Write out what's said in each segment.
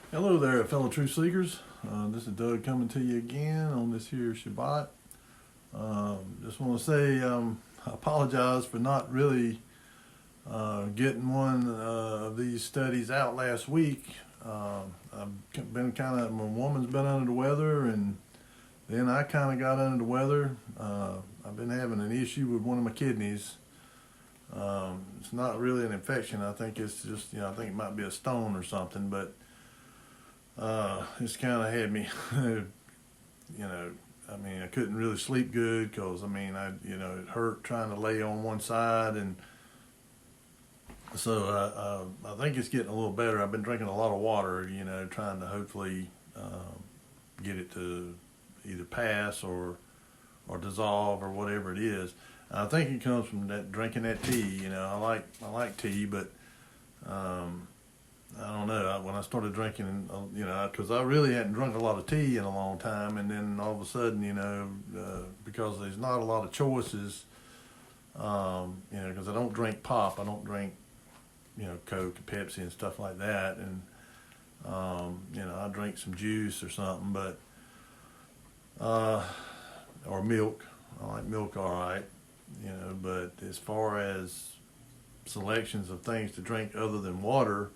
Hello there, fellow truth seekers. This is Doug coming to you again on this here Shabbat. Just want to say I apologize for not really getting one of these studies out last week. I've been my woman's been under the weather, and then I kind of got under the weather. I've been having an issue with one of my kidneys. It's not really an infection. I think it's just, I think it might be a stone or something, but it's kind of had me, I couldn't really sleep good because, it hurt trying to lay on one side. And so I think it's getting a little better. I've been drinking a lot of water, trying to hopefully get it to either pass or dissolve or whatever it is. I think it comes from drinking that tea. I like tea, but I don't know. When I started drinking, because I really hadn't drunk a lot of tea in a long time, and then all of a sudden, because there's not a lot of choices, because I don't drink pop, I don't drink, Coke and Pepsi and stuff like that, and I drink some juice or something, but or milk. I like milk, all right, but as far as selections of things to drink other than water,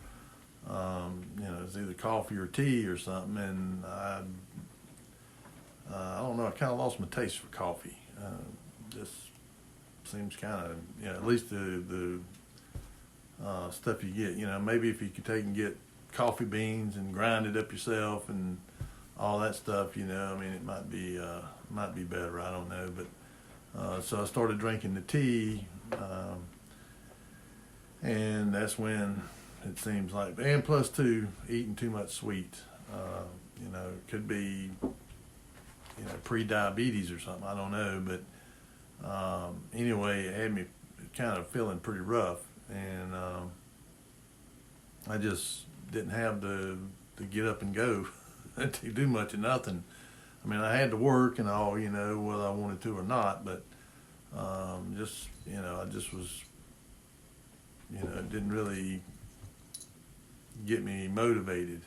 it's either coffee or tea or something, and I don't know. I kind of lost my taste for coffee. Just seems kind of, at least the stuff you get. Maybe if you could take and get coffee beans and grind it up yourself and all that stuff, it might be better. I don't know, but so I started drinking the tea, and that's when it seems like, and plus two, eating too much sweet. It could be, pre-diabetes or something. I don't know, but anyway, it had me kind of feeling pretty rough, and I just didn't have to get up and go to do much of nothing. I had to work and all, whether I wanted to or not, but I just was, it didn't really get me motivated.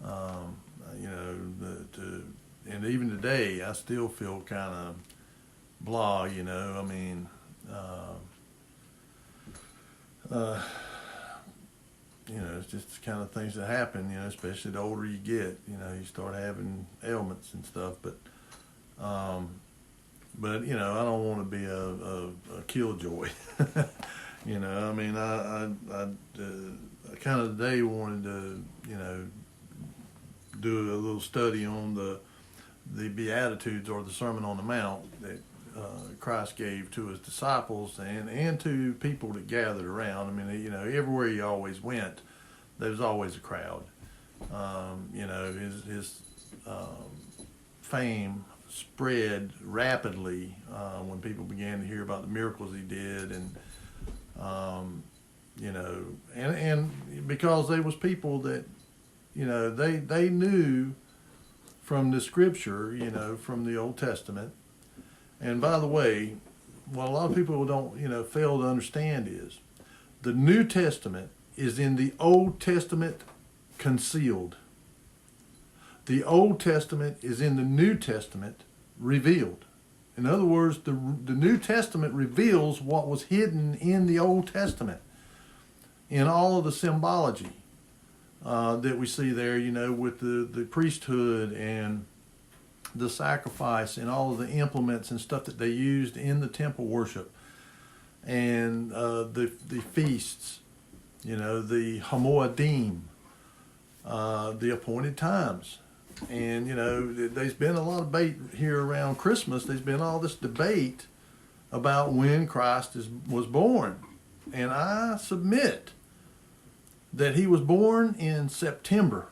And even today, I still feel kind of blah. It's just the kind of things that happen. Especially the older you get. You start having ailments and stuff. But I don't want to be a killjoy. I kind of today wanted to, do a little study on the Beatitudes, or the Sermon on the Mount, that Christ gave to his disciples and to people that gathered around. Everywhere he always went, there was always a crowd. His fame spread rapidly when people began to hear about the miracles he did, and and because there was people that, they knew from the scripture, from the Old Testament. And by the way, what a lot of people don't, fail to understand is the New Testament is in the Old Testament concealed. The Old Testament is in the New Testament revealed. In other words, the New Testament reveals what was hidden in the Old Testament, in all of the symbology that we see there, with the priesthood and the sacrifice and all of the implements and stuff that they used in the temple worship, and the feasts, the Hamoadim, the appointed times. And, there's been a lot of debate here around Christmas. There's been all this debate about when Christ was born. And I submit that he was born in September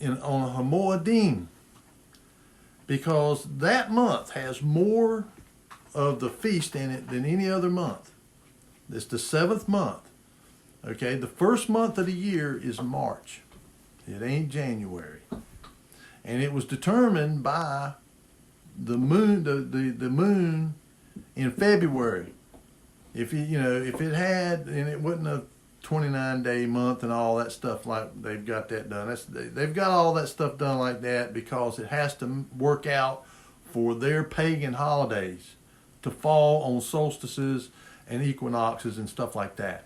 on a Hamoadim, because that month has more of the feast in it than any other month. It's the 7th month. Okay, the first month of the year is March. It ain't January. And it was determined by the moon, the moon in February. If it had, and it wasn't a 29-day month and all that stuff, like they've got that done. They've got all that stuff done like that because it has to work out for their pagan holidays to fall on solstices and equinoxes and stuff like that.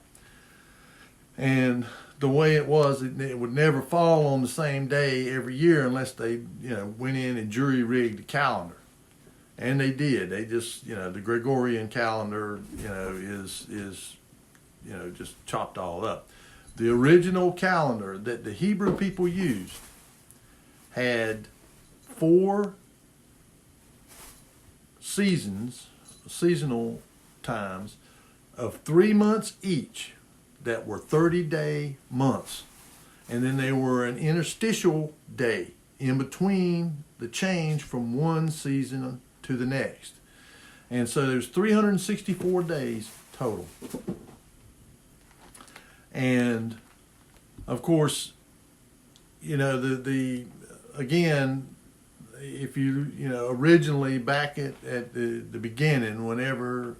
And the way it was, it would never fall on the same day every year unless they, went in and jury rigged the calendar. And they did. They just, the Gregorian calendar, is just chopped all up. The original calendar that the Hebrew people used had 4 seasonal times of 3 months each that were 30-day months. And then there were an interstitial day in between the change from one season to the next. And so there's 364 days total. And of course, again, if originally back at the beginning, whenever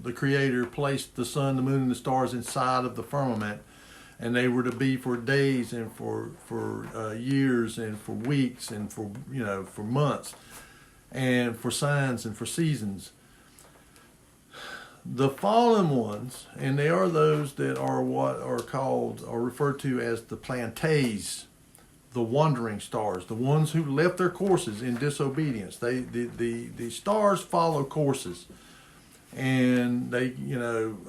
the Creator placed the sun, the moon, and the stars inside of the firmament, and they were to be for days and for years and for weeks and for months and for signs and for seasons. The fallen ones, and they are those that are what are called or referred to as the Plantes, the wandering stars, the ones who left their courses in disobedience. The stars follow courses, and they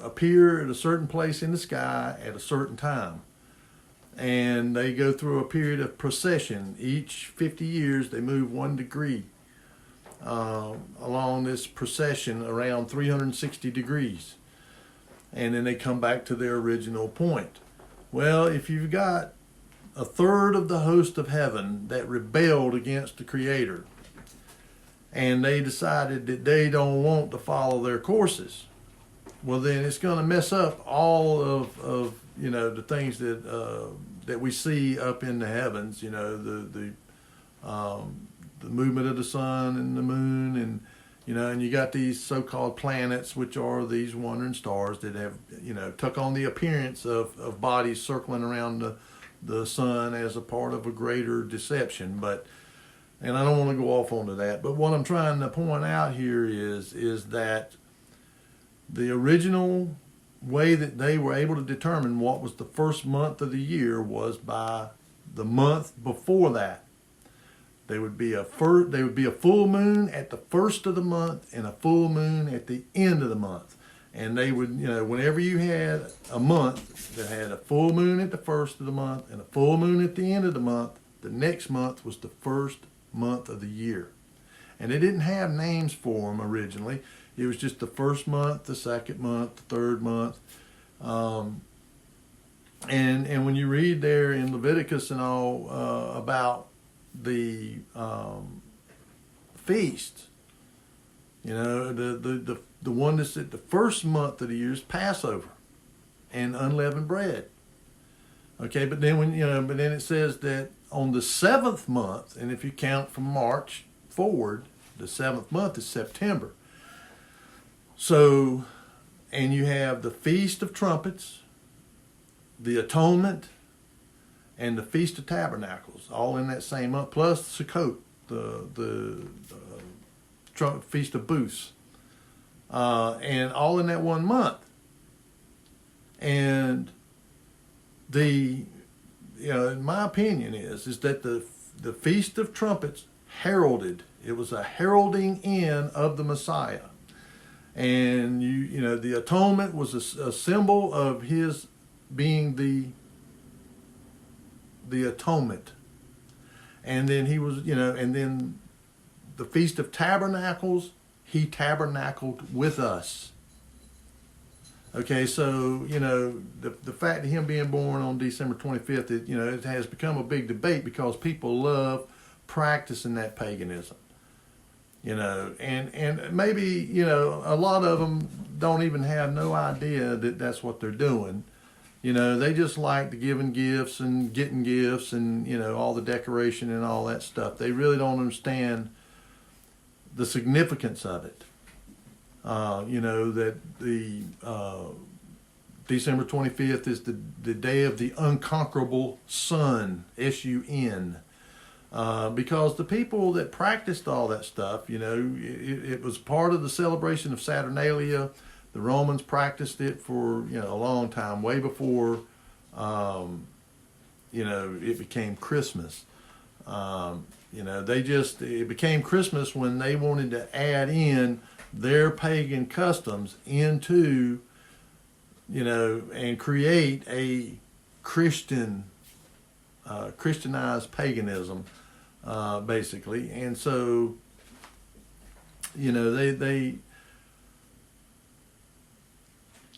appear at a certain place in the sky at a certain time, and they go through a period of precession. Each 50 years they move 1 degree along this precession around 360 degrees, and then they come back to their original point. Well, if you've got a third of the host of heaven that rebelled against the Creator, and they decided that they don't want to follow their courses, well, then it's going to mess up all of the things that we see up in the heavens. The movement of the sun and the moon, and you got these so-called planets, which are these wandering stars that have took on the appearance of bodies circling around the sun as a part of a greater deception. And I don't want to go off onto that, but what I'm trying to point out here is that the original way that they were able to determine what was the first month of the year was by the month before that. There would be a full moon at the first of the month and a full moon at the end of the month. And they would, whenever you had a month that had a full moon at the first of the month and a full moon at the end of the month, the next month was the first month of the year. And they didn't have names for them originally. It was just the first month, the second month, the third month. And when you read there in Leviticus and all about the feast, the one that's at the first month of the year is Passover and unleavened bread. Okay, but then but then it says that on the 7th month, and if you count from March forward, the 7th month is September. So, and you have the Feast of Trumpets, the Atonement, and the Feast of Tabernacles, all in that same month, plus Sukkot, the Feast of Booths, and all in that 1 month. And my opinion is that the Feast of Trumpets heralded. It was a heralding in of the Messiah. And the atonement was a symbol of his being the atonement. And then he was, and then the Feast of Tabernacles, he tabernacled with us. Okay, so, the fact of him being born on December 25th, it has become a big debate because people love practicing that paganism. And maybe, a lot of them don't even have no idea that that's what they're doing. They just like the giving gifts and getting gifts and, all the decoration and all that stuff. They really don't understand the significance of it. That December 25th is the day of the unconquerable sun, S-U-N. Because the people that practiced all that stuff, it was part of the celebration of Saturnalia. The Romans practiced it for, a long time, way before, it became Christmas. It became Christmas when they wanted to add in their pagan customs into, and create a Christianized paganism, basically. And so, they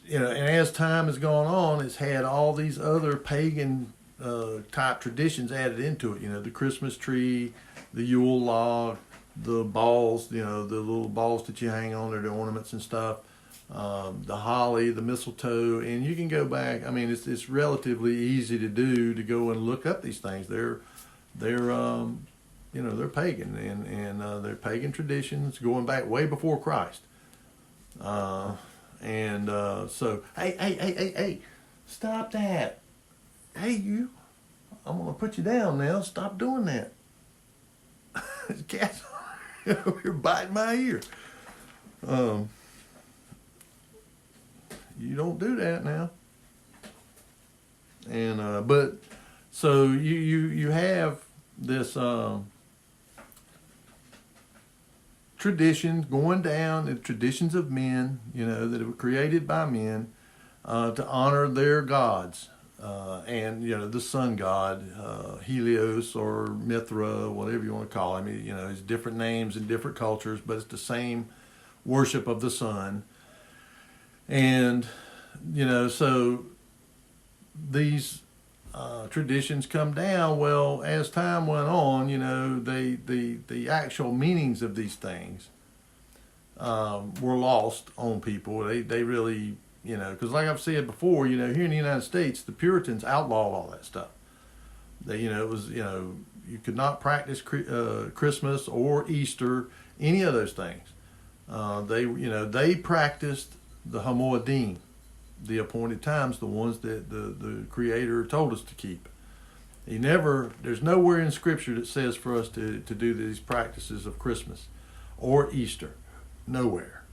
and as time has gone on, it's had all these other pagan type traditions added into it. The Christmas tree, the Yule log, the balls, the little balls that you hang on there, the ornaments and stuff, the holly, the mistletoe, and you can go back. I mean, it's relatively easy to do, to go and look up these things. They're pagan, and they're pagan traditions going back way before Christ. So, hey, stop that. Hey, you, I'm going to put you down now. Stop doing that. This cat's you're biting my ear. You don't do that now. And, but, so you have this, traditions going down, the traditions of men, that were created by men, to honor their gods, and the sun god, Helios or Mithra, whatever you want to call him. It's different names in different cultures, but it's the same worship of the sun. And so these traditions come down. Well, as time went on, the actual meanings of these things were lost on people. They really, because like I've said before, here in the United States, the Puritans outlawed all that stuff. It was, you could not practice Christmas or Easter, any of those things. They practiced the Hamoedim, the appointed times, the ones that the Creator told us to keep. There's nowhere in Scripture that says for us to do these practices of Christmas or Easter. Nowhere.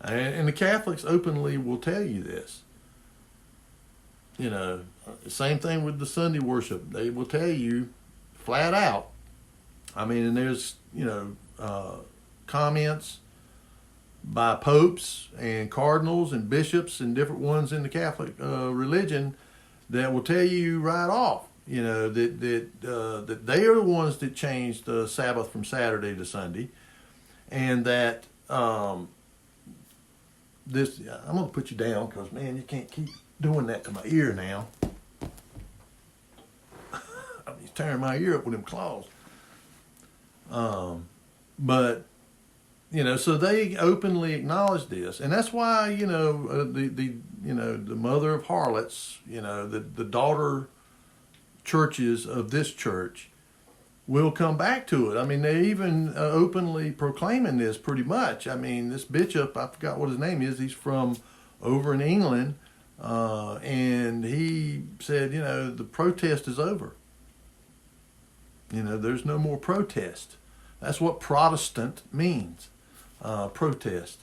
And the Catholics openly will tell you this. Same thing with the Sunday worship. They will tell you flat out. I mean, and there's, comments by popes and cardinals and bishops and different ones in the Catholic religion that will tell you right off, that they are the ones that changed the Sabbath from Saturday to Sunday, and that this. I'm going to put you down because, man, you can't keep doing that to my ear now. He's tearing my ear up with them claws. But so they openly acknowledge this, and that's why the mother of harlots, the daughter churches of this church will come back to it. I mean, they even openly proclaiming this pretty much. I mean, this bishop, I forgot what his name is. He's from over in England, and he said, the protest is over. There's no more protest. That's what Protestant means. Protest.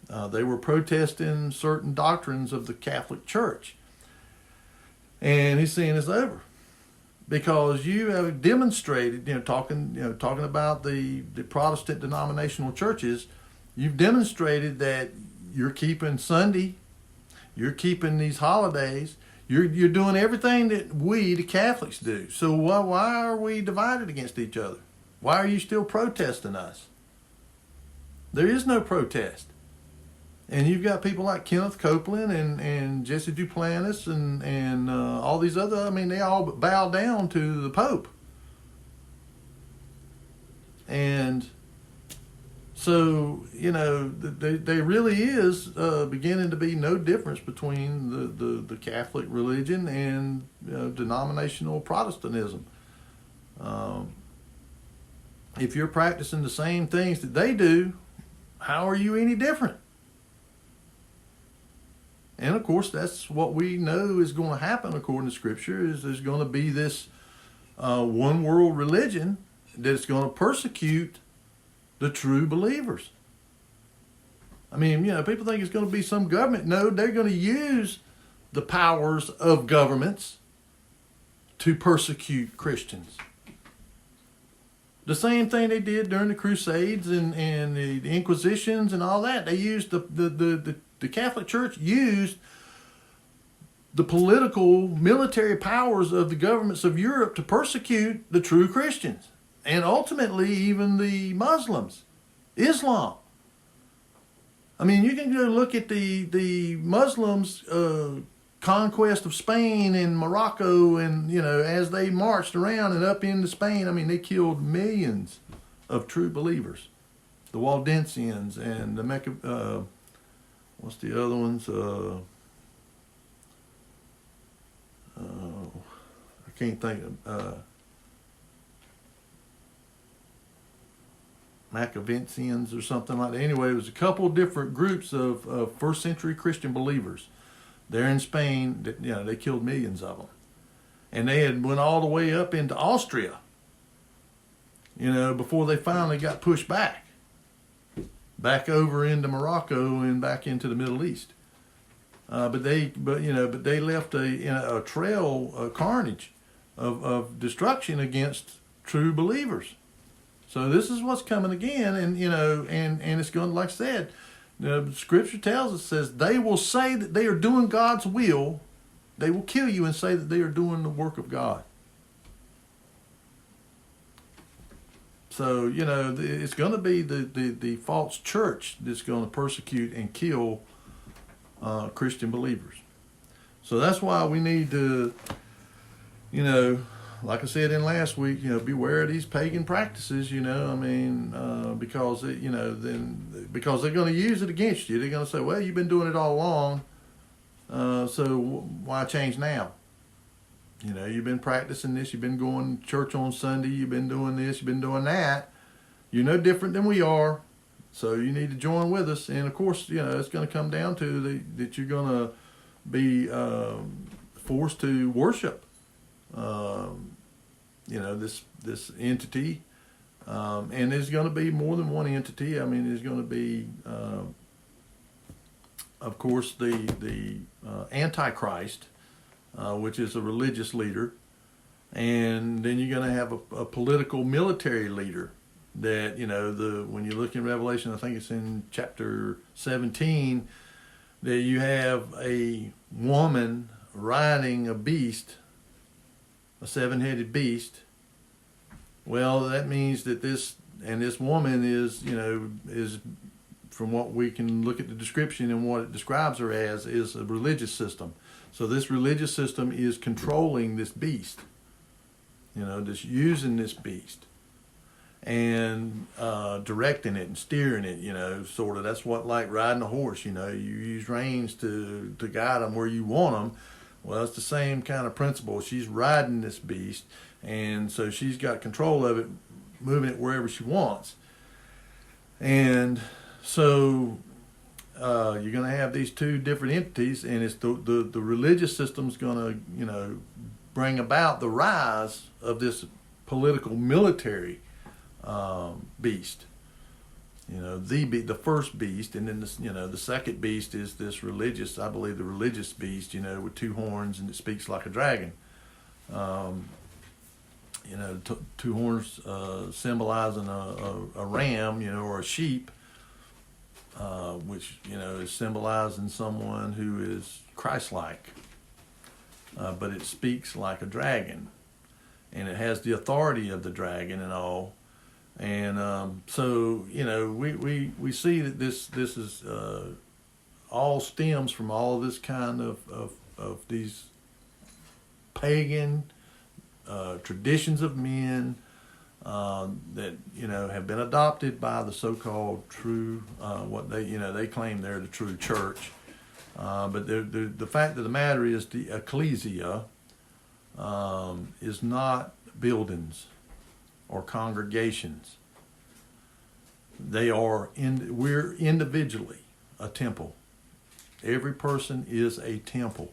They were protesting certain doctrines of the Catholic Church. And he's saying it's over. Because you have demonstrated, talking about the Protestant denominational churches, you've demonstrated that you're keeping Sunday, you're keeping these holidays, you're doing everything that we, the Catholics, do. So why are we divided against each other? Why are you still protesting us? There is no protest. And you've got people like Kenneth Copeland and Jesse Duplantis and all these other, they all bow down to the Pope. And so, there really is beginning to be no difference between the Catholic religion and denominational Protestantism. If you're practicing the same things that they do, how are you any different? And of course, that's what we know is going to happen according to Scripture, is there's going to be this one world religion that's going to persecute the true believers. I mean, people think it's going to be some government. No, they're going to use the powers of governments to persecute Christians. The same thing they did during the Crusades and the Inquisitions and all that. They used the Catholic Church used the political military powers of the governments of Europe to persecute the true Christians, and ultimately even the Muslims, Islam. I mean, you can go look at the Muslims' conquest of Spain and Morocco, and as they marched around and up into Spain, I mean, they killed millions of true believers. The Waldensians and the Mecca. What's the other ones? I can't think of. Maccavensians or something like that. Anyway, it was a couple of different groups of first century Christian believers there in Spain. That, they killed millions of them, and they had went all the way up into Austria. Before they finally got pushed back over into Morocco and back into the Middle East. But they left a trail of carnage of destruction against true believers. So this is what's coming again, and it's going, like I said, Scripture tells us, says they will say that they are doing God's will. They will kill you and say that they are doing the work of God. So it's going to be the false church that's going to persecute and kill Christian believers. So that's why we need to, like I said in last week, beware of these pagan practices. Because because they're going to use it against you. They're going to say, well, you've been doing it all along, so why change now? You've been practicing this. You've been going to church on Sunday. You've been doing this. You've been doing that. You're no different than we are. So you need to join with us. And of course, it's going to come down to that you're going to be forced to worship, this entity. And there's going to be more than one entity. I mean, there's going to be, of course, the Antichrist, which is a religious leader. And then you're going to have a political military leader that, when you look in Revelation, I think it's in chapter 17, that you have a woman riding a beast, a seven-headed beast. Well, that means that this woman is from what we can look at the description and what it describes her as, is a religious system. So this religious system is controlling this beast, just using this beast and directing it and steering it, sort of. That's what, like riding a horse, you use reins to guide them where you want them. Well, it's the same kind of principle. She's riding this beast, and so she's got control of it, moving it wherever she wants. And so you're going to have these two different entities, and it's the religious system's going to, bring about the rise of this political military beast. The first beast, and then the second beast is this religious, I believe the religious beast, with two horns and it speaks like a dragon. Two horns symbolizing a ram, or a sheep, which, is symbolizing someone who is Christ-like. But it speaks like a dragon, and it has the authority of the dragon and all. And so we see that this is all stems from all of this kind of these pagan traditions of men that have been adopted by the so-called true what they claim they're the true church. But the fact of the matter is, the ecclesia is not buildings or congregations. We're individually a temple Every person is a temple.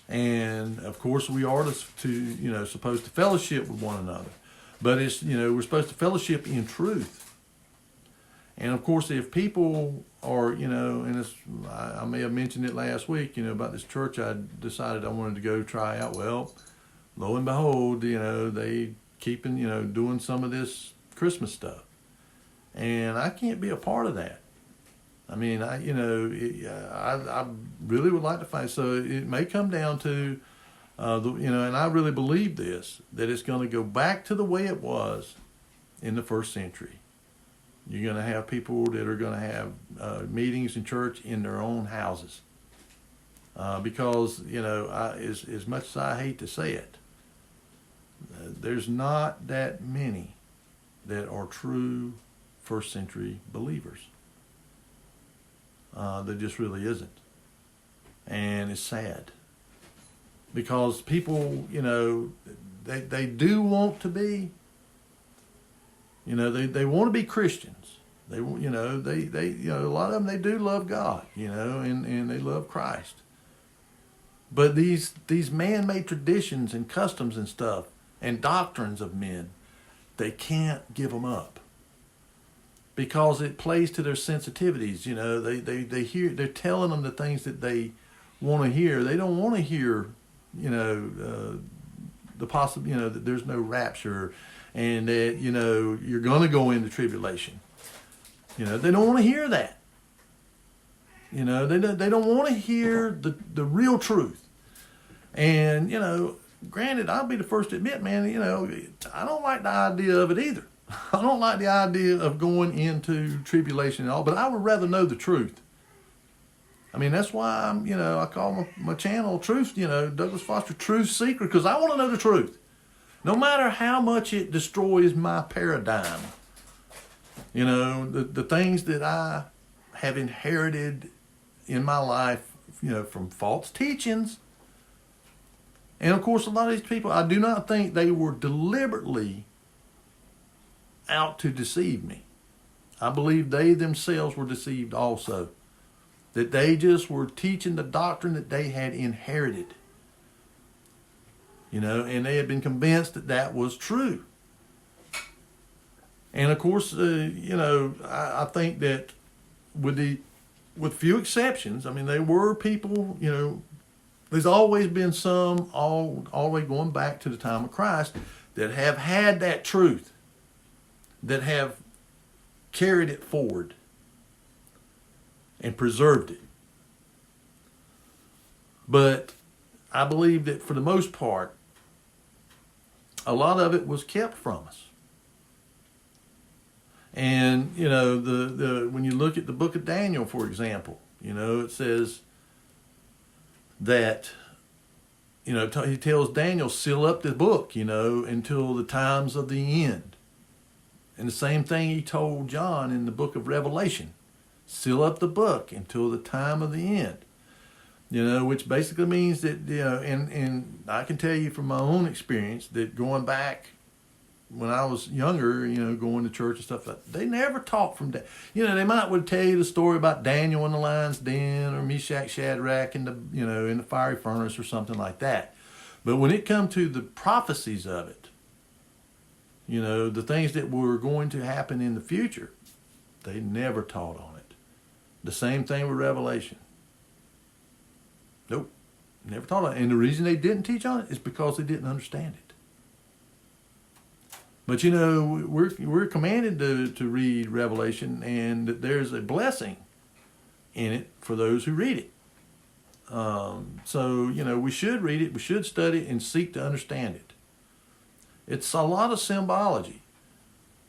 And of course we are supposed to fellowship with one another. But we're supposed to fellowship in truth. And of course, if people are, and I may have mentioned it last week, about this church I decided I wanted to go try out. Well, lo and behold, they keeping, doing some of this Christmas stuff. And I can't be a part of that. I mean, I really would like to find, so it may come down to, and I really believe this, that it's going to go back to the way it was in the first century. You're going to have people that are going to have meetings in church in their own houses. Because, as much as I hate to say it, there's not that many that are true first century believers. There just really isn't. And it's sad. Because people, they do want to be, they want to be Christians. They a lot of them, they do love God, and they love Christ. But these man-made traditions and customs and stuff and doctrines of men, they can't give them up. Because it plays to their sensitivities, they hear, they're telling them the things that they want to hear. They don't want to hear, the possible, that there's no rapture and that, you're going to go into tribulation. They don't want to hear that. They don't want to hear the real truth. And, granted, I'll be the first to admit, man, I don't like the idea of it either. I don't like the idea of going into tribulation and all, but I would rather know the truth. I mean, that's why I call my channel Truth, Douglas Foster Truth Seeker, because I want to know the truth. No matter how much it destroys my paradigm, the things that I have inherited in my life, from false teachings. And of course, a lot of these people, I do not think they were deliberately out to deceive me. I believe they themselves were deceived also. That they just were teaching the doctrine that they had inherited. And they had been convinced that that was true. And of course, I think that with few exceptions, I mean, there were people, there's always been some, all the way going back to the time of Christ, that have had that truth, that have carried it forward and preserved it. But I believe that for the most part, a lot of it was kept from us. And, when you look at the book of Daniel, for example, it says that, he tells Daniel, seal up the book, until the times of the end. And the same thing he told John in the book of Revelation. Seal up the book until the time of the end. Which basically means that, and I can tell you from my own experience that going back when I was younger, going to church and stuff like that, they never taught from that. They might would tell you the story about Daniel in the lion's den or Meshach, Shadrach in the, in the fiery furnace or something like that. But when it comes to the prophecies of it, the things that were going to happen in the future, they never taught on it. The same thing with Revelation. Nope, never taught on it. And the reason they didn't teach on it is because they didn't understand it. But we're commanded to read Revelation, and that there's a blessing in it for those who read it. So we should read it, we should study it, and seek to understand it. It's a lot of symbology,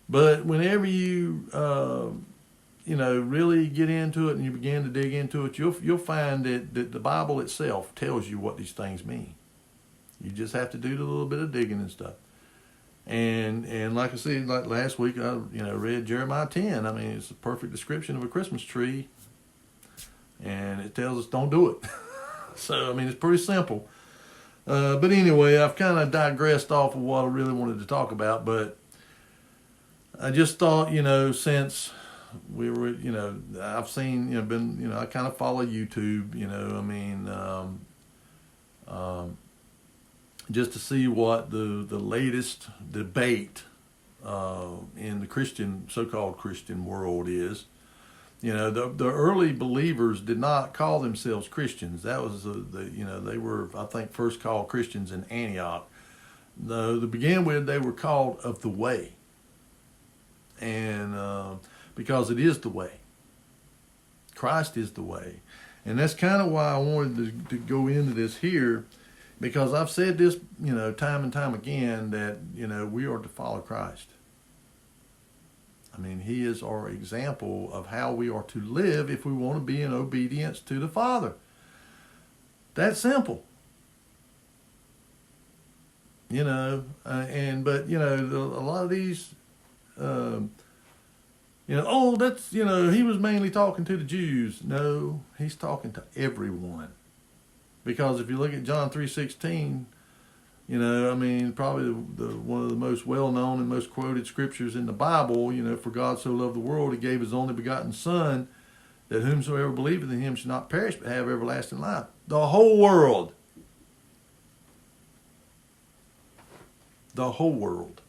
but whenever you really get into it and you begin to dig into it, you'll find that the Bible itself tells you what these things mean. You just have to do a little bit of digging and stuff. And like I said, like last week, I read Jeremiah 10. I mean, it's a perfect description of a Christmas tree, and it tells us don't do it. So I mean, it's pretty simple. But anyway, I've kind of digressed off of what I really wanted to talk about. But I just thought, since we were, I've seen, I kind of follow YouTube, just to see what the latest debate in the Christian, so-called Christian world is. The early believers did not call themselves Christians. That was they were, I think, first called Christians in Antioch. To begin with, they were called of the way. And because it is the way. Christ is the way. And that's kind of why I wanted to go into this here, because I've said this, time and time again, that, we are to follow Christ. I mean, he is our example of how we are to live if we want to be in obedience to the Father. That's simple. But a lot of these, he was mainly talking to the Jews. No, he's talking to everyone. Because if you look at John 3:16, probably one of the most well-known and most quoted scriptures in the Bible, for God so loved the world, he gave his only begotten Son, that whomsoever believeth in him should not perish but have everlasting life. The whole world. The whole world.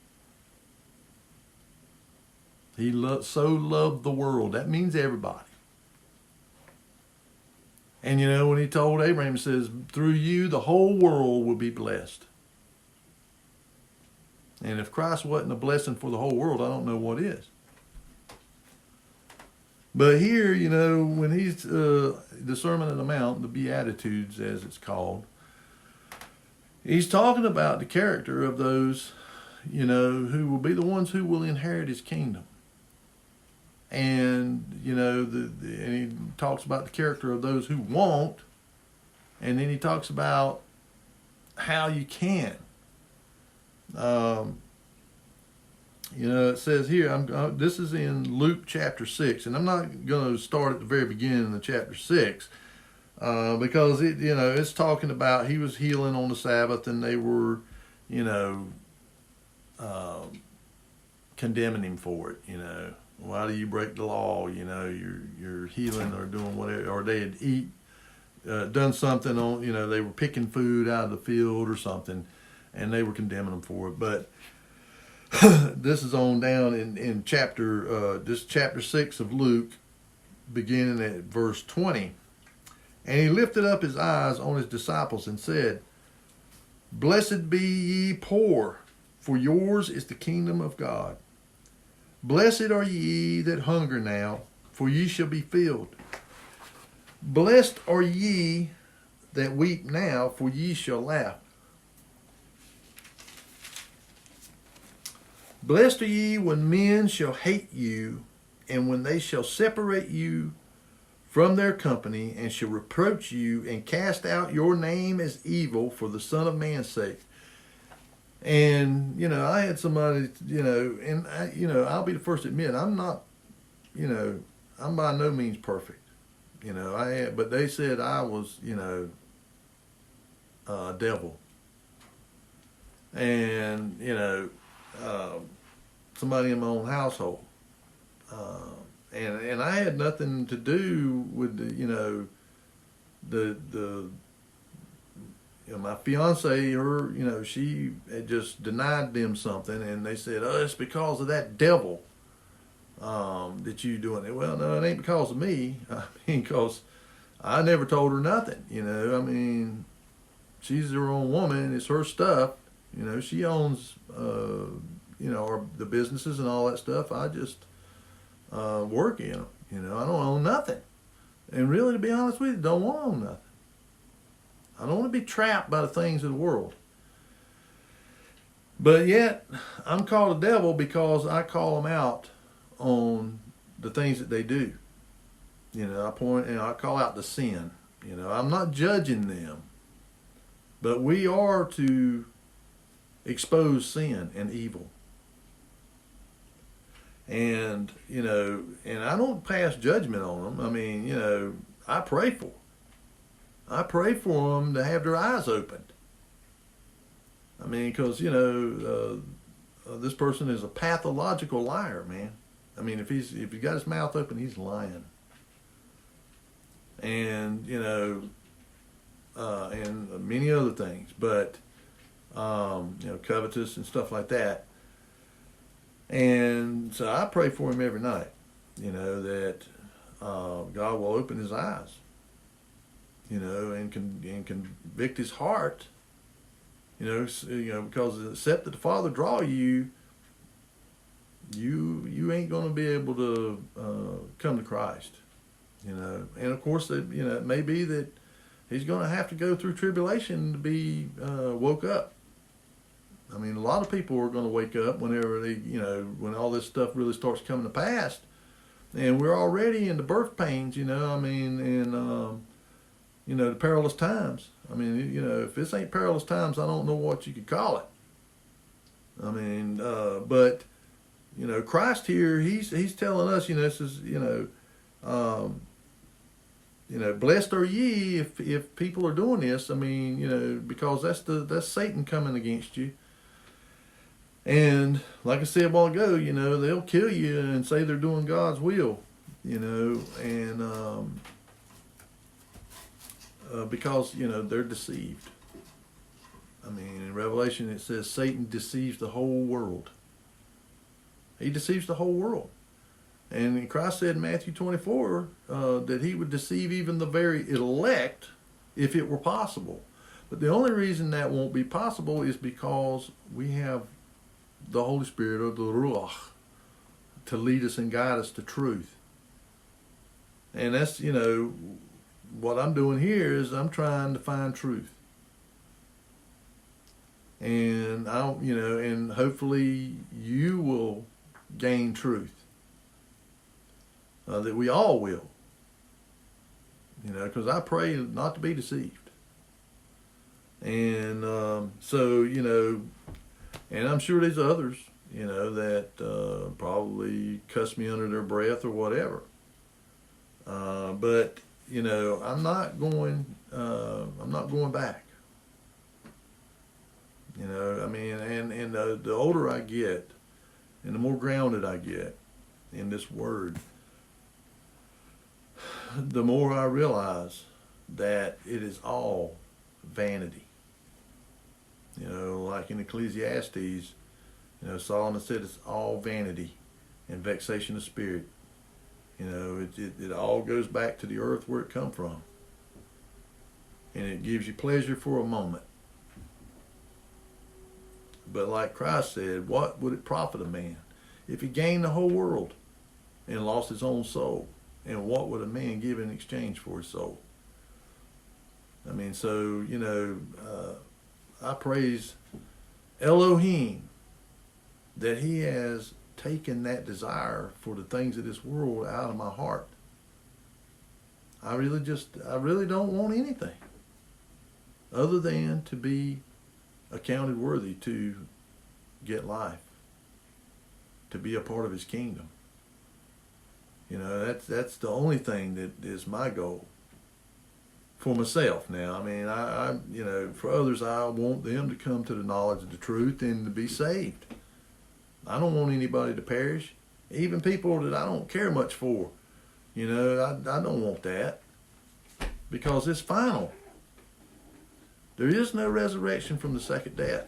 He so loved the world. That means everybody. And when he told Abraham, he says, through you the whole world will be blessed. And if Christ wasn't a blessing for the whole world, I don't know what is. But here, when he's the Sermon on the Mount, the Beatitudes as it's called, he's talking about the character of those, who will be the ones who will inherit his kingdom. And, and he talks about the character of those who won't. And then he talks about how you can. It says here, this is in Luke chapter 6, and I'm not going to start at the very beginning of chapter 6, because it's talking about he was healing on the Sabbath, and they were, condemning him for it. Why do you break the law? You're healing or doing whatever, or they had done something on, they were picking food out of the field or something, and they were condemning them for it. But this is on down in chapter 6 of Luke, beginning at verse 20. And he lifted up his eyes on his disciples and said, Blessed be ye poor, for yours is the kingdom of God. Blessed are ye that hunger now, for ye shall be filled. Blessed are ye that weep now, for ye shall laugh. Blessed are ye when men shall hate you, and when they shall separate you from their company, and shall reproach you, and cast out your name as evil for the Son of Man's sake. And, I had somebody, and I'll be the first to admit, I'm not, I'm by no means perfect. But they said I was, a devil. And, somebody in my own household. And I had nothing to do with my fiance, she had just denied them something, and they said, oh, it's because of that devil that you doing it. Well, no, it ain't because of me. Because I never told her nothing, she's her own woman, it's her stuff, she owns, the businesses and all that stuff. I just work in them, I don't own nothing. And really, to be honest with you, don't want to own nothing. I don't want to be trapped by the things of the world. But yet, I'm called a devil because I call them out on the things that they do. I point and I call out the sin. I'm not judging them. But we are to expose sin and evil. And, and I don't pass judgment on them. I pray for them. I pray for them to have their eyes opened. Because, this person is a pathological liar, man. I mean, if he's got his mouth open, he's lying. And and many other things, but covetous and stuff like that. And so I pray for him every night, that God will open his eyes, and convict his heart, because except that the Father draw you, you ain't going to be able to come to Christ, and of course it may be that he's going to have to go through tribulation to be woke up. I mean, a lot of people are going to wake up whenever they, when all this stuff really starts coming to pass. And we're already in the birth pains, and the perilous times. I mean, if this ain't perilous times, I don't know what you could call it. I mean, but, Christ here, he's telling us, this is, blessed are ye if people are doing this. I mean, because that's Satan coming against you. And like I said a while ago, they'll kill you and say they're doing God's will, and because, they're deceived. I mean, in Revelation it says Satan deceives the whole world. He deceives the whole world. And Christ said in Matthew 24 that he would deceive even the very elect if it were possible. But the only reason that won't be possible is because we have the Holy Spirit, or the Ruach, to lead us and guide us to truth. And that's, what I'm doing here is I'm trying to find truth. And and hopefully you will gain truth. That we all will. Because I pray not to be deceived. And so, and I'm sure there's others, that probably cuss me under their breath or whatever. But I'm not going back. I mean, and the older I get, and the more grounded I get in this word, the more I realize that it is all vanity. Like in Ecclesiastes, Solomon said it's all vanity and vexation of spirit. It all goes back to the earth where it come from. And it gives you pleasure for a moment. But like Christ said, what would it profit a man if he gained the whole world and lost his own soul? And what would a man give in exchange for his soul? I mean, so, I praise Elohim that he has taken that desire for the things of this world out of my heart. I really don't want anything other than to be accounted worthy to get life, to be a part of his kingdom. That's the only thing that is my goal for myself. Now, I mean, I for others, I want them to come to the knowledge of the truth and to be saved. I don't want anybody to perish, even people that I don't care much for. I don't want that, because it's final. There is no resurrection from the second death.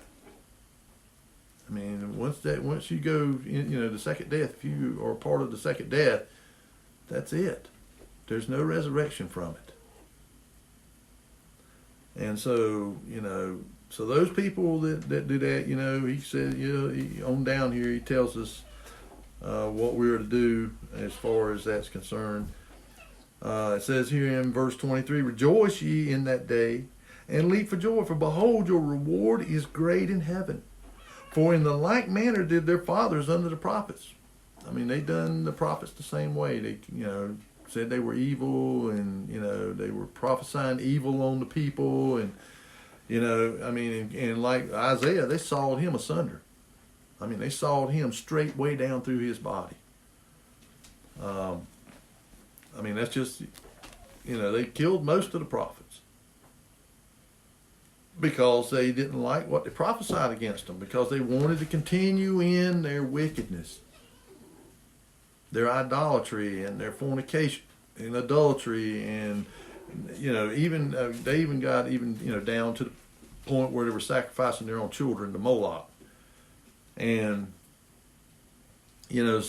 I mean, once you go in, the second death, if you are part of the second death, that's it. There's no resurrection from it. And so, so those people that do that, he said, on down here, he tells us what we're to do as far as that's concerned. It says here in verse 23, rejoice ye in that day, and leap for joy, for behold, your reward is great in heaven. For in the like manner did their fathers unto the prophets. I mean, they done the prophets the same way. They, said they were evil, and, they were prophesying evil on the people, and, and like Isaiah, they sawed him asunder. I mean, they sawed him straight way down through his body. That's just, they killed most of the prophets because they didn't like what they prophesied against them, because they wanted to continue in their wickedness. their idolatry and their fornication and adultery, and even they even got down to the point where they were sacrificing their own children to Moloch. And and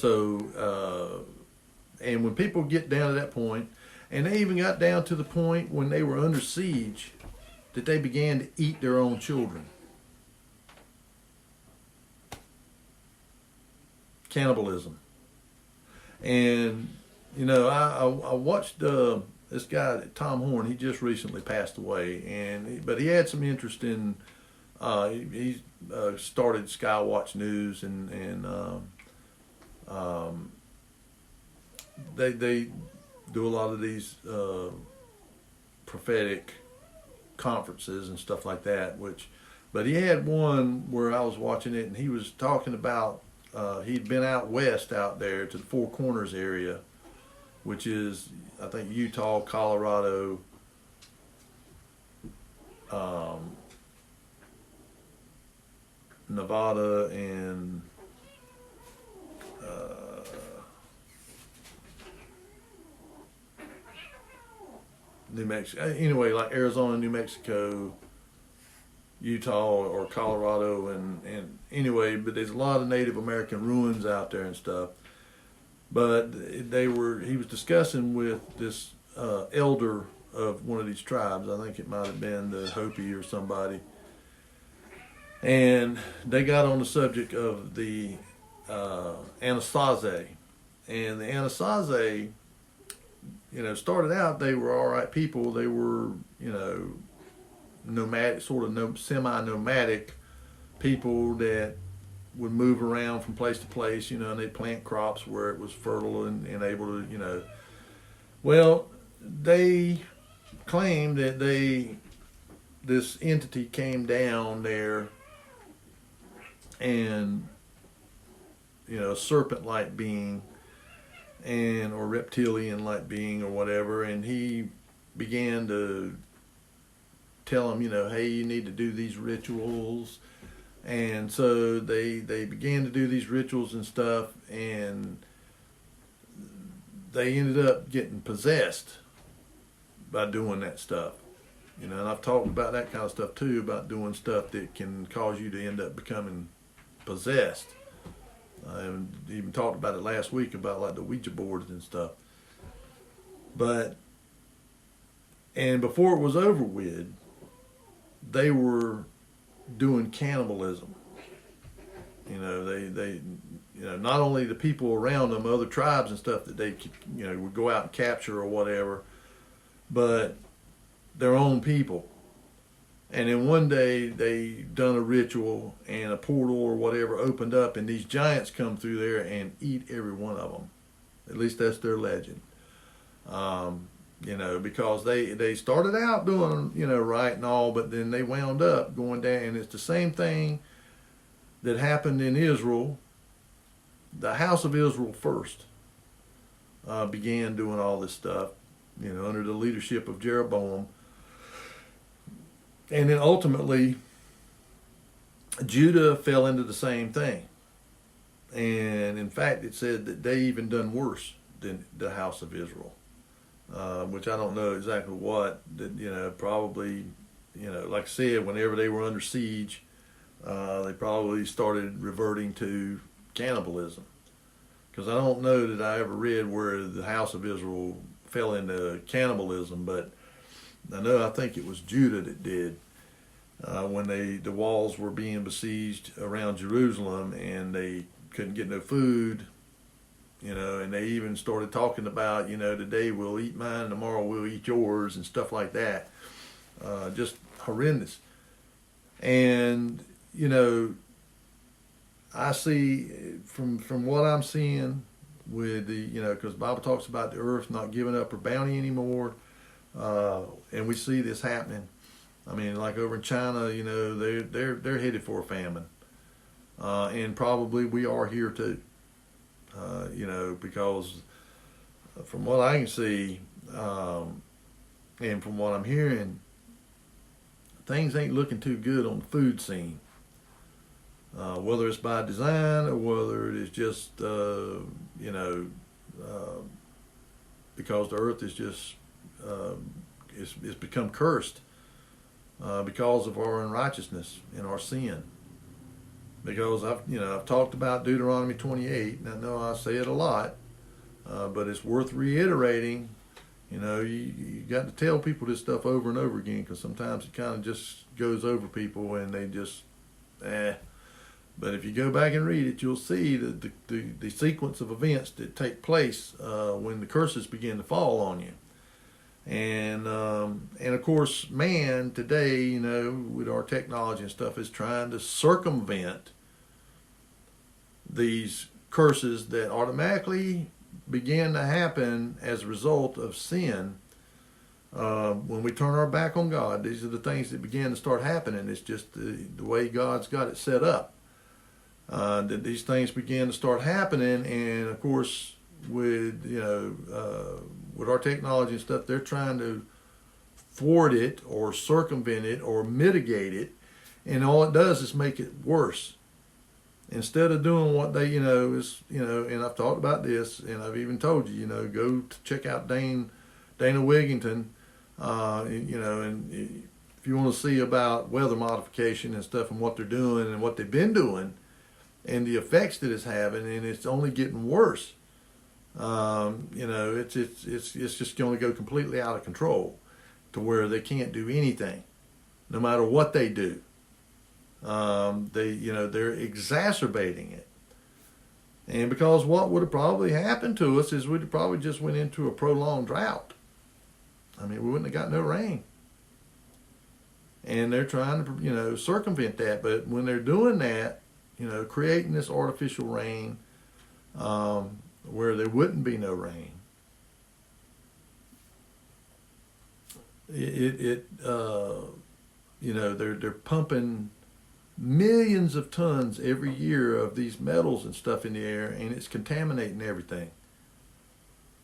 when people get down to that point, and they even got down to the point when they were under siege, that they began to eat their own children. Cannibalism. And I watched this guy Tom Horn. He just recently passed away, but he had some interest in. He started Skywatch News, and they do a lot of these prophetic conferences and stuff like that. But he had one where I was watching it, and he was talking about he'd been out west, out there to the Four Corners area, which is I think Utah, Colorado, Nevada, and New Mexico. Anyway, like Arizona, New Mexico, Utah, or Colorado, and anyway, but there's a lot of Native American ruins out there and stuff. But he was discussing with this elder of one of these tribes. I think it might have been the Hopi or somebody. And they got on the subject of the Anasazi. And the Anasazi, started out, they were all right people. They were, nomadic, sort of semi-nomadic people that would move around from place to place, and they'd plant crops where it was fertile and able to, Well, they claimed that this entity came down there and, a serpent-like being or reptilian-like being or whatever, and he began to tell them, hey, you need to do these rituals. And so they began to do these rituals and stuff, and they ended up getting possessed by doing that stuff. And I've talked about that kind of stuff too, about doing stuff that can cause you to end up becoming possessed. I even talked about it last week about like the Ouija boards and stuff. And before it was over with, they were doing cannibalism. They not only the people around them, other tribes and stuff that they would go out and capture or whatever, but their own people. And then one day they done a ritual and a portal or whatever opened up, and these giants come through there and eat every one of them. At least that's their legend. Because they started out doing, right and all, but then they wound up going down. And it's the same thing that happened in Israel. The house of Israel first began doing all this stuff, under the leadership of Jeroboam. And then ultimately, Judah fell into the same thing. And in fact, it said that they even done worse than the house of Israel. Which I don't know exactly what, that, probably, like I said, whenever they were under siege, they probably started reverting to cannibalism. Because I don't know that I ever read where the house of Israel fell into cannibalism, but I think it was Judah that did. When the walls were being besieged around Jerusalem and they couldn't get no food, and they even started talking about, today we'll eat mine, tomorrow we'll eat yours, and stuff like that. Just horrendous. And, I see from what I'm seeing with because the Bible talks about the earth not giving up her bounty anymore, and we see this happening. I mean, like over in China, they're headed for a famine, and probably we are here too. Because from what I can see, and from what I'm hearing, things ain't looking too good on the food scene. Whether it's by design or whether it is just, because the earth is just it's become cursed because of our unrighteousness and our sin. Because I've talked about Deuteronomy 28, and I know I say it a lot, but it's worth reiterating. You got to tell people this stuff over and over again, because sometimes it kind of just goes over people and they just, But if you go back and read it, you'll see the sequence of events that take place when the curses begin to fall on you. And of course, man today, with our technology and stuff, is trying to circumvent these curses that automatically begin to happen as a result of sin. When we turn our back on God, these are the things that begin to start happening. It's just the way God's got it set up. That these things begin to start happening, and of course, with our technology and stuff, they're trying to thwart it or circumvent it or mitigate it, and all it does is make it worse. Instead of doing what they, and I've talked about this, and I've even told you, go to check out Dana Wigington, and if you want to see about weather modification and stuff and what they're doing and what they've been doing and the effects that it's having, and it's only getting worse. It's just going to go completely out of control to where they can't do anything, no matter what they do. They're exacerbating it. And because what would have probably happened to us is we'd have probably just went into a prolonged drought. I mean, we wouldn't have got no rain. And they're trying to, circumvent that. But when they're doing that, creating this artificial rain, where there wouldn't be no rain, they're pumping millions of tons every year of these metals and stuff in the air, and it's contaminating everything.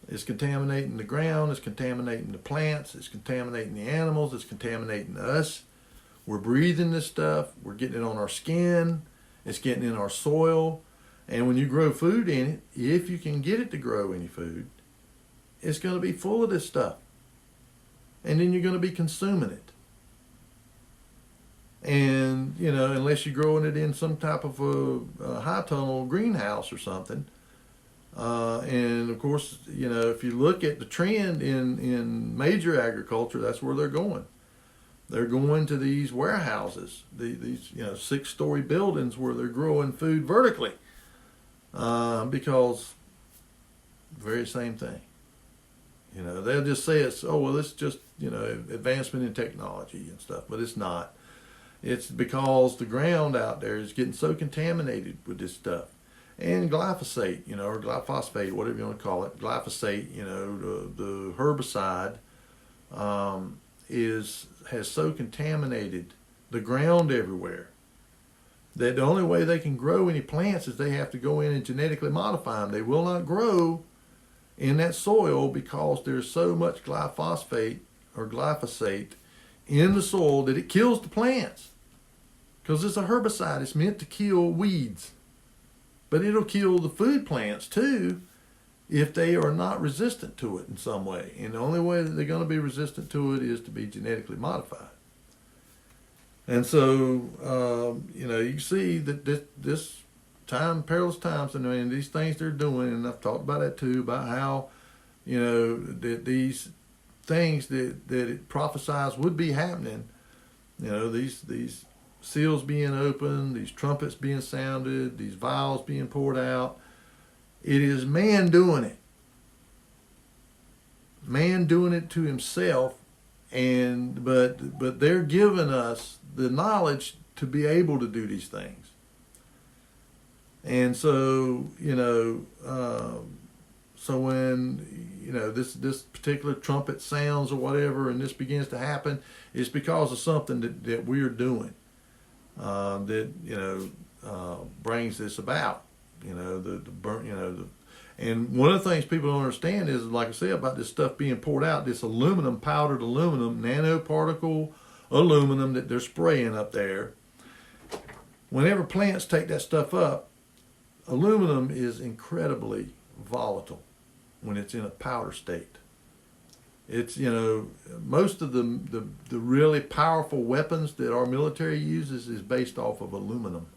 It's contaminating the ground, it's contaminating the plants, it's contaminating the animals, it's contaminating us. We're breathing this stuff, we're getting it on our skin, it's getting in our soil. And when you grow food in it, if you can get it to grow any food, it's going to be full of this stuff. And then you're going to be consuming it. And, unless you're growing it in some type of a high tunnel greenhouse or something. And of course, if you look at the trend in major agriculture, that's where they're going. They're going to these warehouses, these 6-story buildings where they're growing food vertically. Because the very same thing. They'll just say it's just, advancement in technology and stuff, but it's not. It's because the ground out there is getting so contaminated with this stuff. And glyphosate, or glyphosate, whatever you want to call it, glyphosate, the herbicide, has so contaminated the ground everywhere that the only way they can grow any plants is they have to go in and genetically modify them. They will not grow in that soil because there's so much glyphosate or glyphosate in the soil that it kills the plants. Because it's a herbicide. It's meant to kill weeds. But it'll kill the food plants too if they are not resistant to it in some way. And the only way that they're going to be resistant to it is to be genetically modified. And so, you can see that this time, perilous times, and these things they're doing, and I've talked about that too, about how, that these things that it prophesies would be happening, these seals being opened, these trumpets being sounded, these vials being poured out. It is man doing it. Man doing it to himself, but they're giving us the knowledge to be able to do these things. And so, so when, this particular trumpet sounds or whatever, and this begins to happen, it's because of something that we're doing, brings this about, and one of the things people don't understand is, like I said, about this stuff being poured out, this aluminum, powdered aluminum, nanoparticle aluminum that they're spraying up there. Whenever plants take that stuff up, aluminum is incredibly volatile. when it's in a powder state. It's, you know, most of the really powerful weapons that our military uses is based off of aluminum.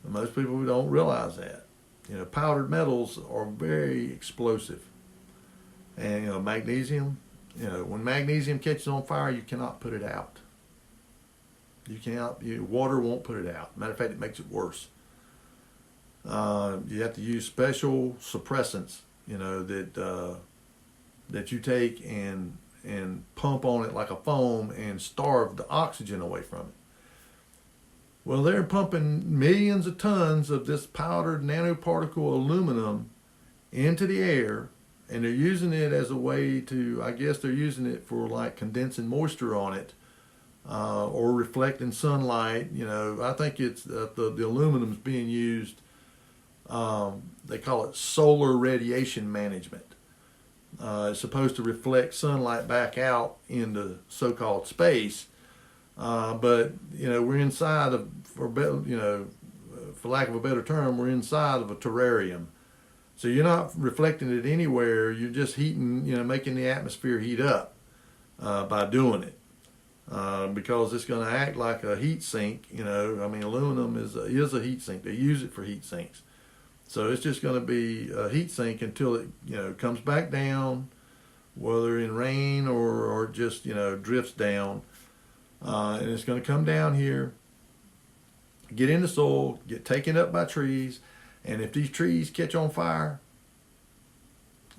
And most people don't realize that. You know, powdered metals are very explosive. And, you know, magnesium, you know, when magnesium catches on fire, you cannot put it out. You cannot, water won't put it out. Matter of fact, it makes it worse. You have to use special suppressants, you know, that you take and pump on it like a foam and starve the oxygen away from it. Well, they're pumping millions of tons of this powdered nanoparticle aluminum into the air, and they're using it as a way to, I guess they're using it for like condensing moisture on it, or reflecting sunlight. You know, I think it's the aluminum's being used, they call it solar radiation management. It's supposed to reflect sunlight back out into so-called space, but you know, we're inside of, for lack of a better term, we're inside of a terrarium. So you're not reflecting it anywhere. You're just heating, you know, making the atmosphere heat up by doing it, because it's going to act like a heat sink. You know, I mean, aluminum is a heat sink. They use it for heat sinks. So it's just going to be a heat sink until it, you know, comes back down, whether in rain or just, you know, drifts down. And it's going to come down here, get in the soil, get taken up by trees. And if these trees catch on fire,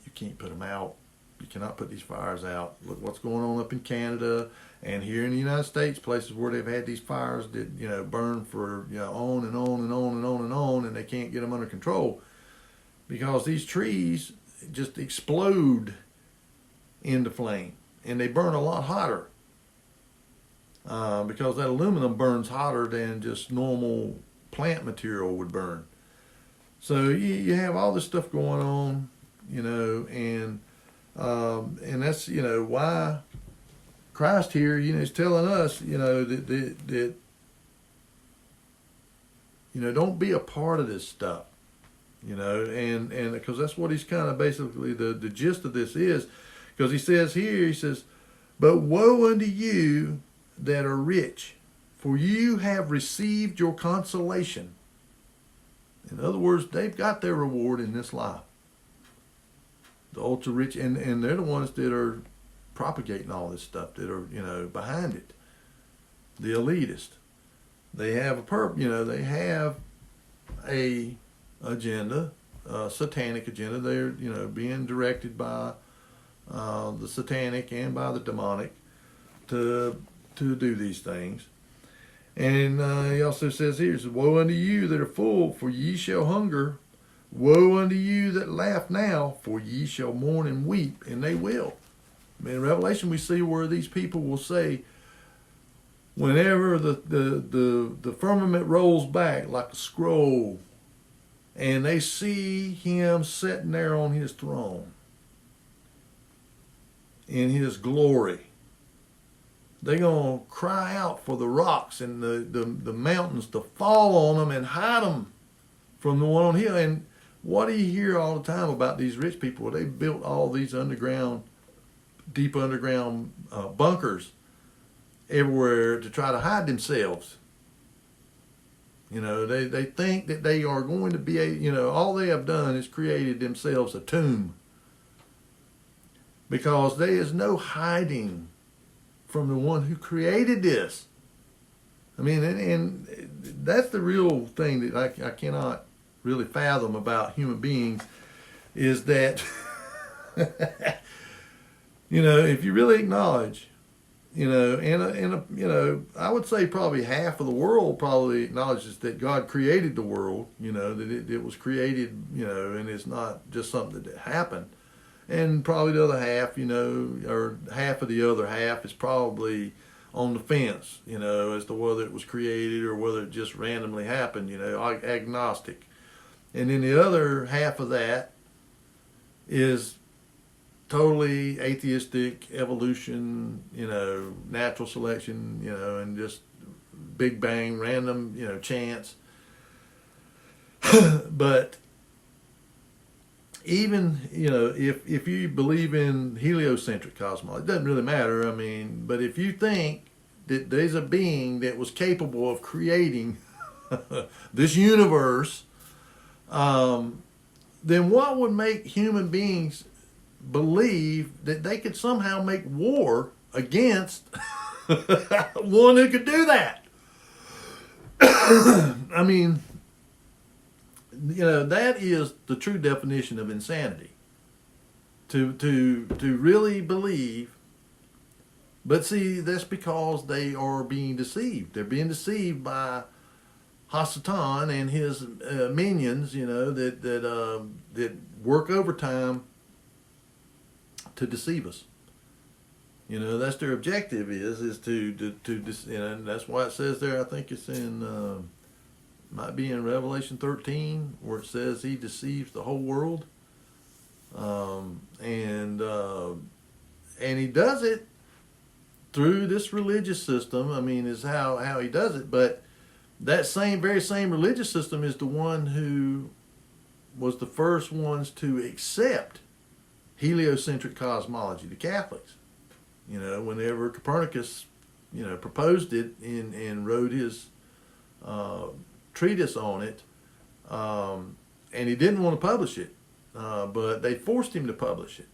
you can't put them out. You cannot put these fires out. Look what's going on up in Canada and here in the United States, places where they've had these fires that, you know, burn for, you know, on and on and on and on and on, and they can't get them under control because these trees just explode into flame, and they burn a lot hotter because that aluminum burns hotter than just normal plant material would burn. So you have all this stuff going on, you know, and that's, you know, why Christ here, you know, is telling us, you know, that you know, don't be a part of this stuff, you know, and because that's what he's kind of basically the gist of this is, because he says here, he says, but woe unto you that are rich, for you have received your consolation. In other words, they've got their reward in this life. The ultra rich, and they're the ones that are propagating all this stuff, that are, you know, behind it. The elitist. They have they have a agenda, a satanic agenda. They're, you know, being directed by the satanic and by the demonic to do these things. And he also says here, woe unto you that are full, for ye shall hunger. Woe unto you that laugh now, for ye shall mourn and weep, and they will. In Revelation we see where these people will say, whenever the firmament rolls back like a scroll, and they see him sitting there on his throne in his glory, they're going to cry out for the rocks and the mountains to fall on them and hide them from the one on the hill. And what do you hear all the time about these rich people? They built all these deep underground bunkers everywhere to try to hide themselves. You know, they think that they are going to be, you know, all they have done is created themselves a tomb, because there is no hiding from the one who created this. I mean, and that's the real thing that I cannot really fathom about human beings, is that, you know, if you really acknowledge, you know, you know, I would say probably half of the world probably acknowledges that God created the world, you know, that it was created, you know, and it's not just something that happened. And probably the other half, you know, or half of the other half is probably on the fence, you know, as to whether it was created or whether it just randomly happened, you know, agnostic. And then the other half of that is totally atheistic, evolution, you know, natural selection, you know, and just Big Bang, random, you know, chance. But even, you know, if you believe in heliocentric cosmology, it doesn't really matter. I mean, but if you think that there's a being that was capable of creating this universe, then what would make human beings believe that they could somehow make war against one who could do that? I mean, you know, that is the true definition of insanity. To really believe, but see, that's because they are being deceived. They're being deceived by Hasatan and his minions, you know, that work overtime to deceive us. You know, that's their objective is to you know, and that's why it says there, I think it's in, might be in Revelation 13, where it says he deceives the whole world. And he does it through this religious system. I mean, is how he does it. But that very same religious system is the one who was the first ones to accept heliocentric cosmology, the Catholics. You know, whenever Copernicus, you know, proposed it and wrote his treatise on it, and he didn't want to publish it, but they forced him to publish it.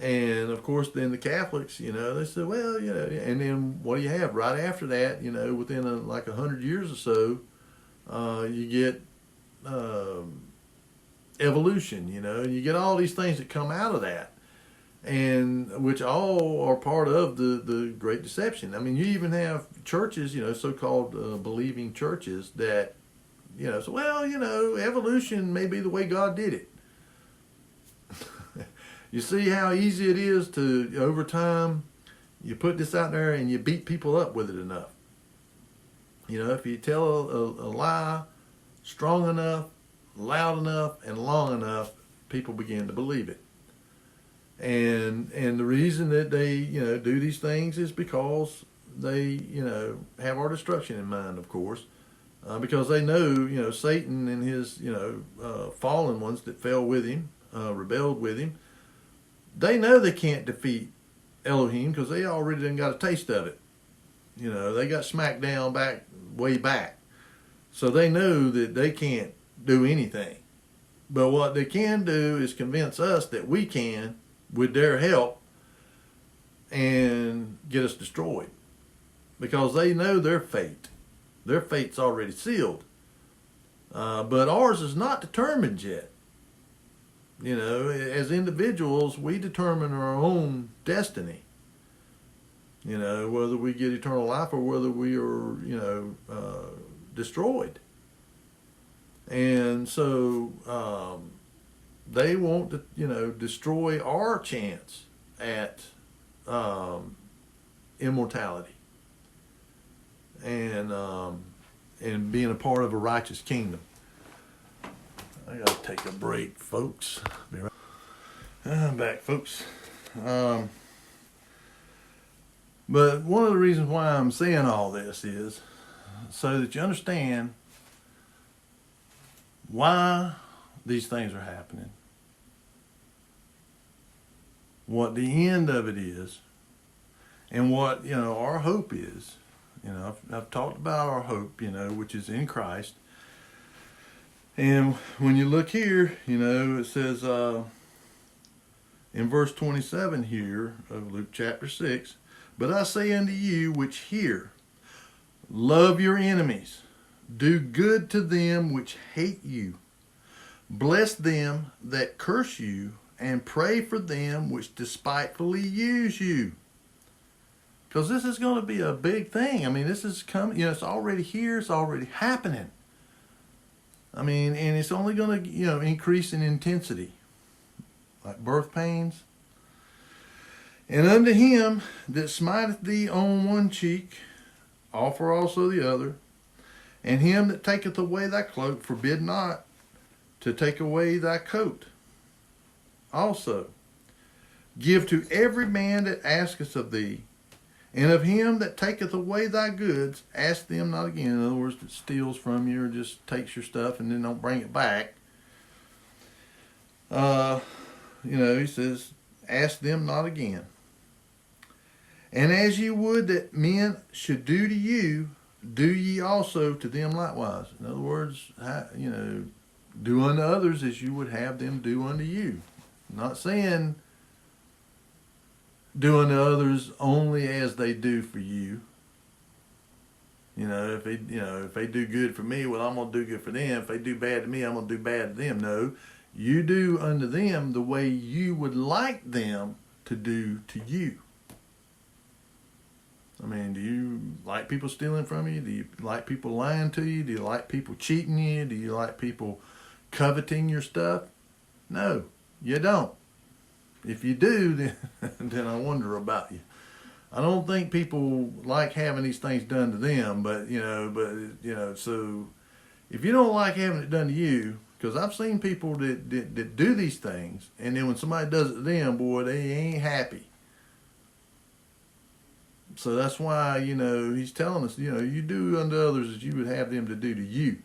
And of course, then the Catholics, you know, they said, well, you know, and then what do you have right after that? You know, within like 100 years or so, you get evolution. You know, and you get all these things that come out of that, and which all are part of the Great Deception. I mean, you even have churches, you know, so-called believing churches that, you know, so, well, you know, evolution may be the way God did it. You see how easy it is to, over time, you put this out there and you beat people up with it enough. You know, if you tell a lie strong enough, loud enough, and long enough, people begin to believe it. And the reason that they, you know, do these things is because they, you know, have our destruction in mind, of course. Because they know, you know, Satan and his, you know, fallen ones that fell with him, rebelled with him, they know they can't defeat Elohim because they already done got a taste of it. You know, they got smacked down way back. So they know that they can't do anything. But what they can do is convince us that we can, with their help, and get us destroyed. Because they know their fate. Their fate's already sealed. But ours is not determined yet. You know, as individuals, we determine our own destiny. You know, whether we get eternal life or whether we are, you know, destroyed. And so they want to, you know, destroy our chance at immortality and being a part of a righteous kingdom. I gotta take a break, folks. Be right. I'm back, folks. But one of the reasons why I'm saying all this is so that you understand why these things are happening, what the end of it is, and what, you know, our hope is. You know, I've talked about our hope, you know, which is in Christ. And when you look here, you know, it says in verse 27 here of Luke chapter 6, "But I say unto you which hear, love your enemies, do good to them which hate you, bless them that curse you, and pray for them which despitefully use you." Because this is going to be a big thing. I mean, this is coming, you know, it's already here, it's already happening. I mean, and it's only going to, you know, increase in intensity, like birth pains. "And unto him that smiteth thee on one cheek, offer also the other. And him that taketh away thy cloak, forbid not to take away thy coat also. Give to every man that asketh of thee, and of him that taketh away thy goods, ask them not again." In other words, that steals from you or just takes your stuff and then don't bring it back. He says, ask them not again. And as ye would that men should do to you, do ye also to them likewise. In other words, do unto others as you would have them do unto you. Not saying do unto others only as they do for you. If they do good for me, well, I'm gonna do good for them. If they do bad to me, I'm gonna do bad to them. No, you do unto them the way you would like them to do to you. I mean, do you like people stealing from you? Do you like people lying to you? Do you like people cheating you? Do you like people coveting your stuff? No, you don't. If you do, then I wonder about you. I don't think people like having these things done to them, so if you don't like having it done to you, because I've seen people that do these things, and then when somebody does it to them, boy, they ain't happy. So that's why, he's telling us, you do unto others as you would have them to do to you.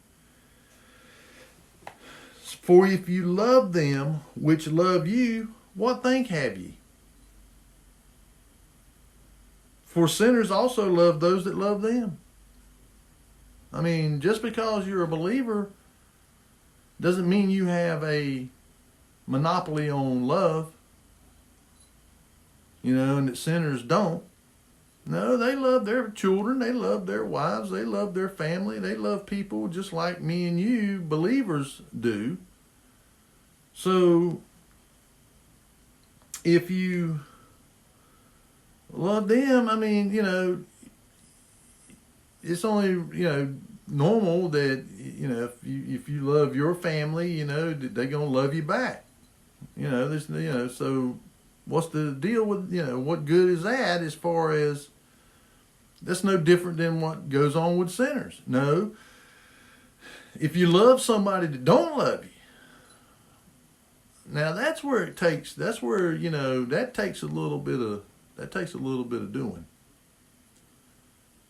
For if you love them which love you, what thank have ye? For sinners also love those that love them. I mean, just because you're a believer doesn't mean you have a monopoly on love, and that sinners don't. No, they love their children, they love their wives, they love their family, they love people just like me and you, believers, do. So, if you love them, I mean, it's only, normal that, if you love your family, they're going to love you back. So what's the deal with, what good is that as far as, that's no different than what goes on with sinners. No, if you love somebody that don't love you, now that takes a little bit of doing.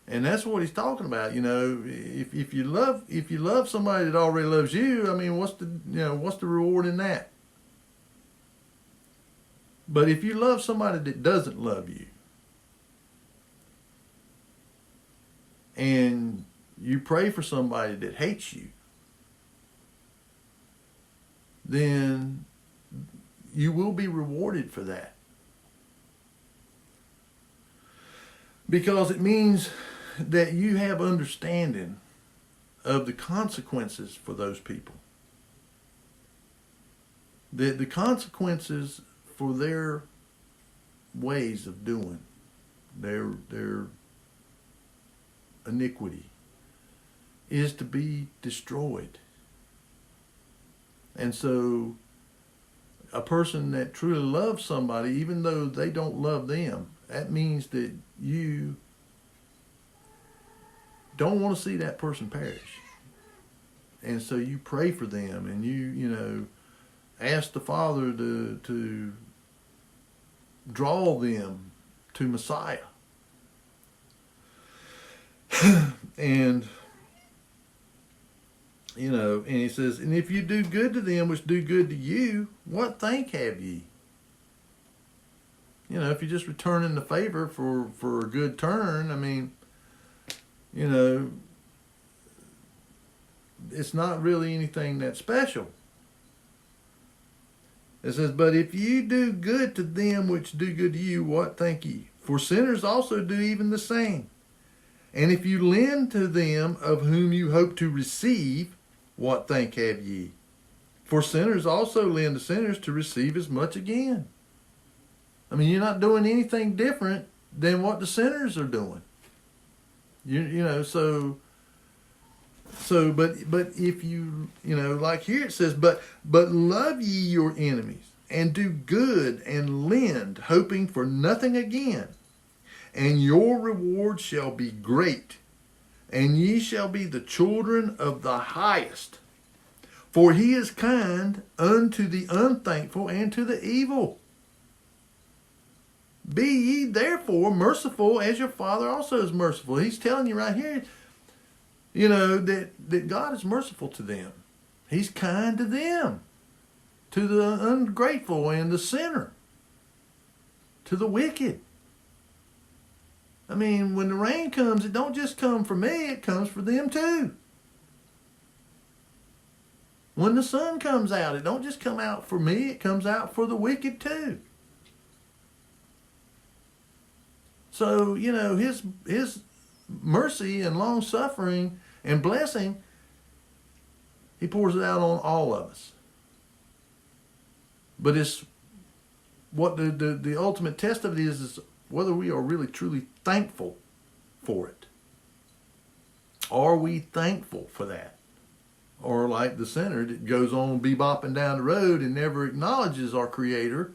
And that's what he's talking about. If you love somebody that already loves you, I mean, what's the reward in that? But if you love somebody that doesn't love you, and you pray for somebody that hates you, then you will be rewarded for that. Because it means that you have understanding of the consequences for those people. The consequences for their ways of doing, their iniquity, is to be destroyed. And so a person that truly loves somebody, even though they don't love them, that means that you don't want to see that person perish. And so you pray for them, and you ask the Father to draw them to Messiah. And and he says, and if you do good to them which do good to you, what thank have ye? If you're just returning the favor for a good turn, I mean, it's not really anything that special. It says, but if you do good to them which do good to you, what thank ye? For sinners also do even the same. And if you lend to them of whom you hope to receive, what thank have ye? For sinners also lend to sinners to receive as much again. I mean, you're not doing anything different than what the sinners are doing. But if you, like here it says, but love ye your enemies, and do good, and lend, hoping for nothing again, and your reward shall be great, and ye shall be the children of the highest. For he is kind unto the unthankful and to the evil. Be ye therefore merciful as your Father also is merciful. He's telling you right here, that God is merciful to them. He's kind to them. to the ungrateful and the sinner, to the wicked. I mean, when the rain comes, it don't just come for me, it comes for them too. When the sun comes out, it don't just come out for me, it comes out for the wicked too. So, you know, his mercy and long suffering and blessing, he pours it out on all of us. But it's what the ultimate test of it is whether we are really truly thankful for it. Are we thankful for that? Or like the sinner that goes on bebopping down the road and never acknowledges our Creator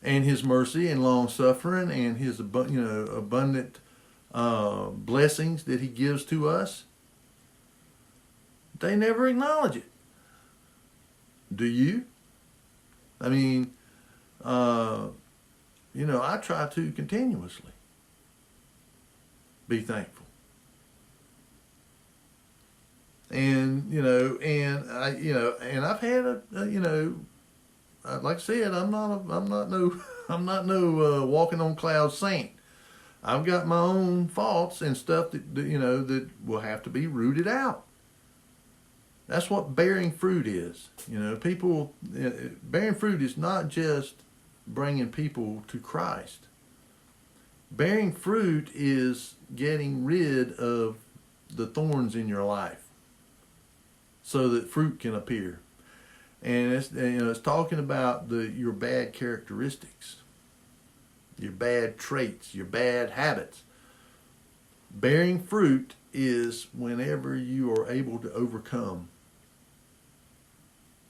and His mercy and long suffering and His abundant blessings that He gives to us. They never acknowledge it. Do you? I mean, I try to continuously be thankful. And, I've had like I said, I'm not no walking on clouds saint. I've got my own faults and stuff that will have to be rooted out. That's what bearing fruit is. Bearing fruit is not just bringing people to Christ. Bearing fruit is getting rid of the thorns in your life so that fruit can appear. And it's talking about your bad characteristics, your bad traits, your bad habits. Bearing fruit is whenever you are able to overcome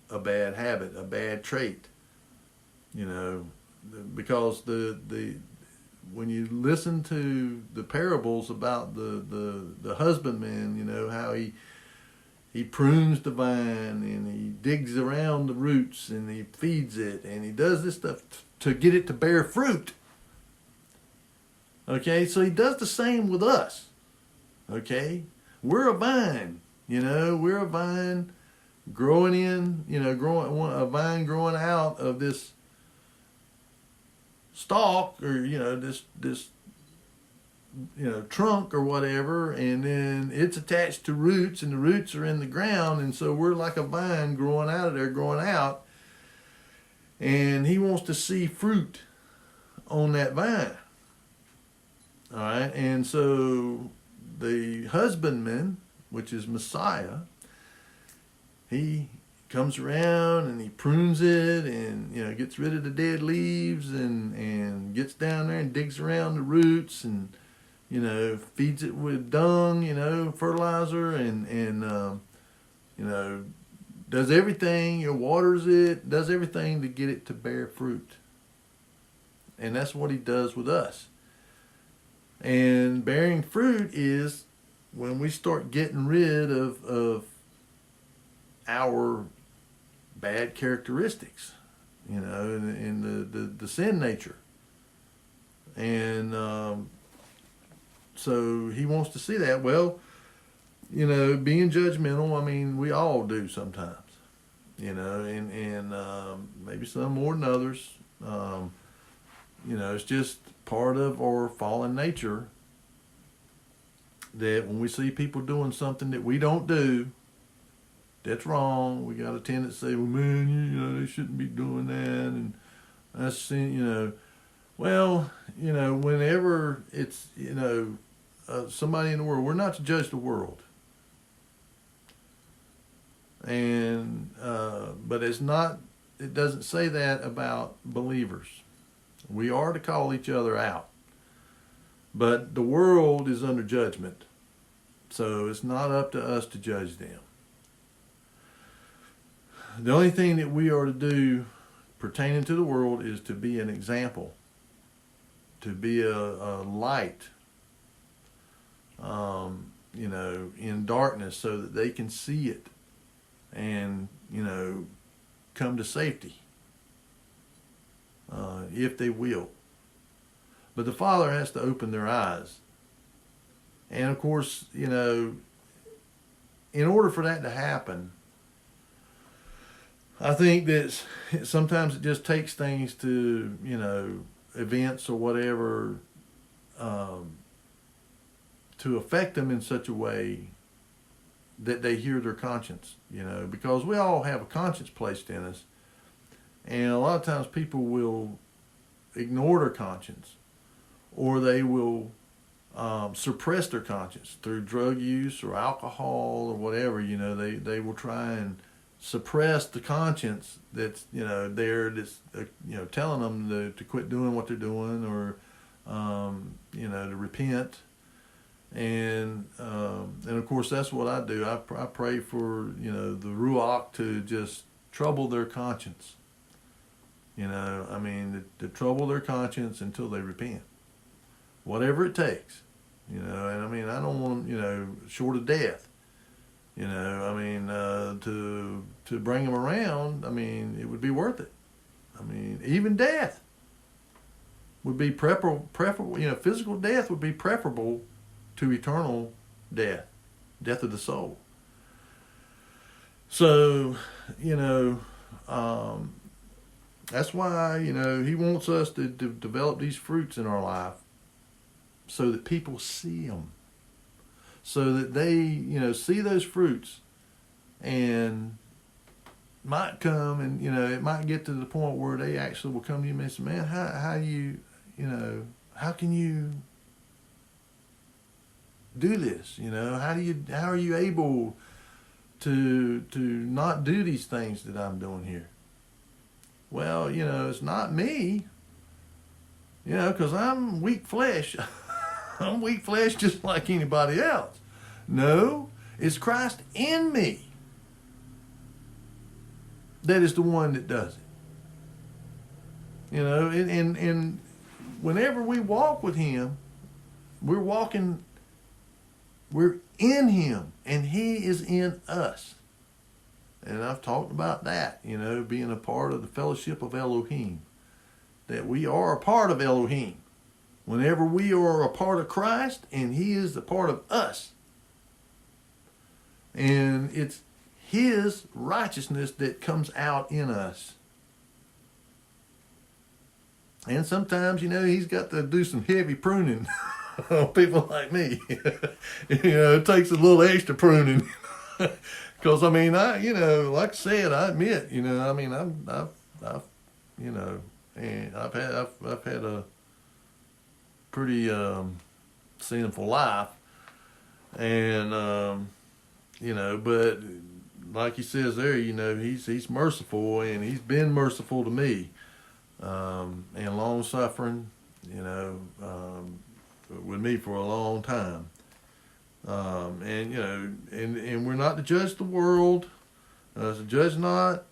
a bad habit, a bad trait. Because when you listen to the parables about the husbandman, how he prunes the vine and he digs around the roots and he feeds it and he does this stuff to get it to bear fruit. Okay, so he does the same with us. Okay, we're a vine. We're a vine growing in. A vine growing out of this stalk or this trunk or whatever, and then it's attached to roots, and the roots are in the ground, and so we're like a vine growing out of there, growing out, and he wants to see fruit on that vine. All right, and so the husbandman, which is Messiah, he comes around and he prunes it and gets rid of the dead leaves and gets down there and digs around the roots and feeds it with dung, fertilizer, and does everything, waters it, does everything to get it to bear fruit. And that's what he does with us. And bearing fruit is when we start getting rid of our bad characteristics, in the sin nature. And so he wants to see that. Well, being judgmental, I mean, we all do sometimes, and maybe some more than others. It's just part of our fallen nature that when we see people doing something that we don't do, that's wrong, we got a tendency to say, well, man, they shouldn't be doing that, and that's, well, whenever it's, somebody in the world, we're not to judge the world. And, but it doesn't say that about believers. We are to call each other out. But the world is under judgment. So it's not up to us to judge them. The only thing that we are to do pertaining to the world is to be an example, to be a light, in darkness so that they can see it and, come to safety, if they will. But the Father has to open their eyes. And of course, in order for that to happen, I think that sometimes it just takes things to, events or whatever, to affect them in such a way that they hear their conscience, because we all have a conscience placed in us. And a lot of times people will ignore their conscience, or they will suppress their conscience through drug use or alcohol or whatever. They will try and suppress the conscience that's there, that's telling them to quit doing what they're doing, or to repent. And of course that's what I do. I pray for the Ruach to just trouble their conscience. To trouble their conscience until they repent, whatever it takes. And I don't want them, short of death. To bring them around. It would be worth it. Even death would be preferable. Physical death would be preferable to eternal death of the soul. So, that's why, he wants us to develop these fruits in our life so that people see them. So that they, see those fruits and might come and, it might get to the point where they actually will come to you and say, man, how can you do this? How are you able to not do these things that I'm doing here? Well, it's not me, because I'm weak flesh. I'm weak flesh just like anybody else. No, it's Christ in me that is the one that does it. And whenever we walk with him, we're in him, and he is in us. And I've talked about that, being a part of the fellowship of Elohim, that we are a part of Elohim. Whenever we are a part of Christ, and he is a part of us. And it's his righteousness that comes out in us. And sometimes, he's got to do some heavy pruning on people like me. It takes a little extra pruning. Because like I said, I admit, I've had a pretty sinful life, and but like he says there, he's merciful, and he's been merciful to me, and long suffering, with me for a long time. And we're not to judge the world, so judge not,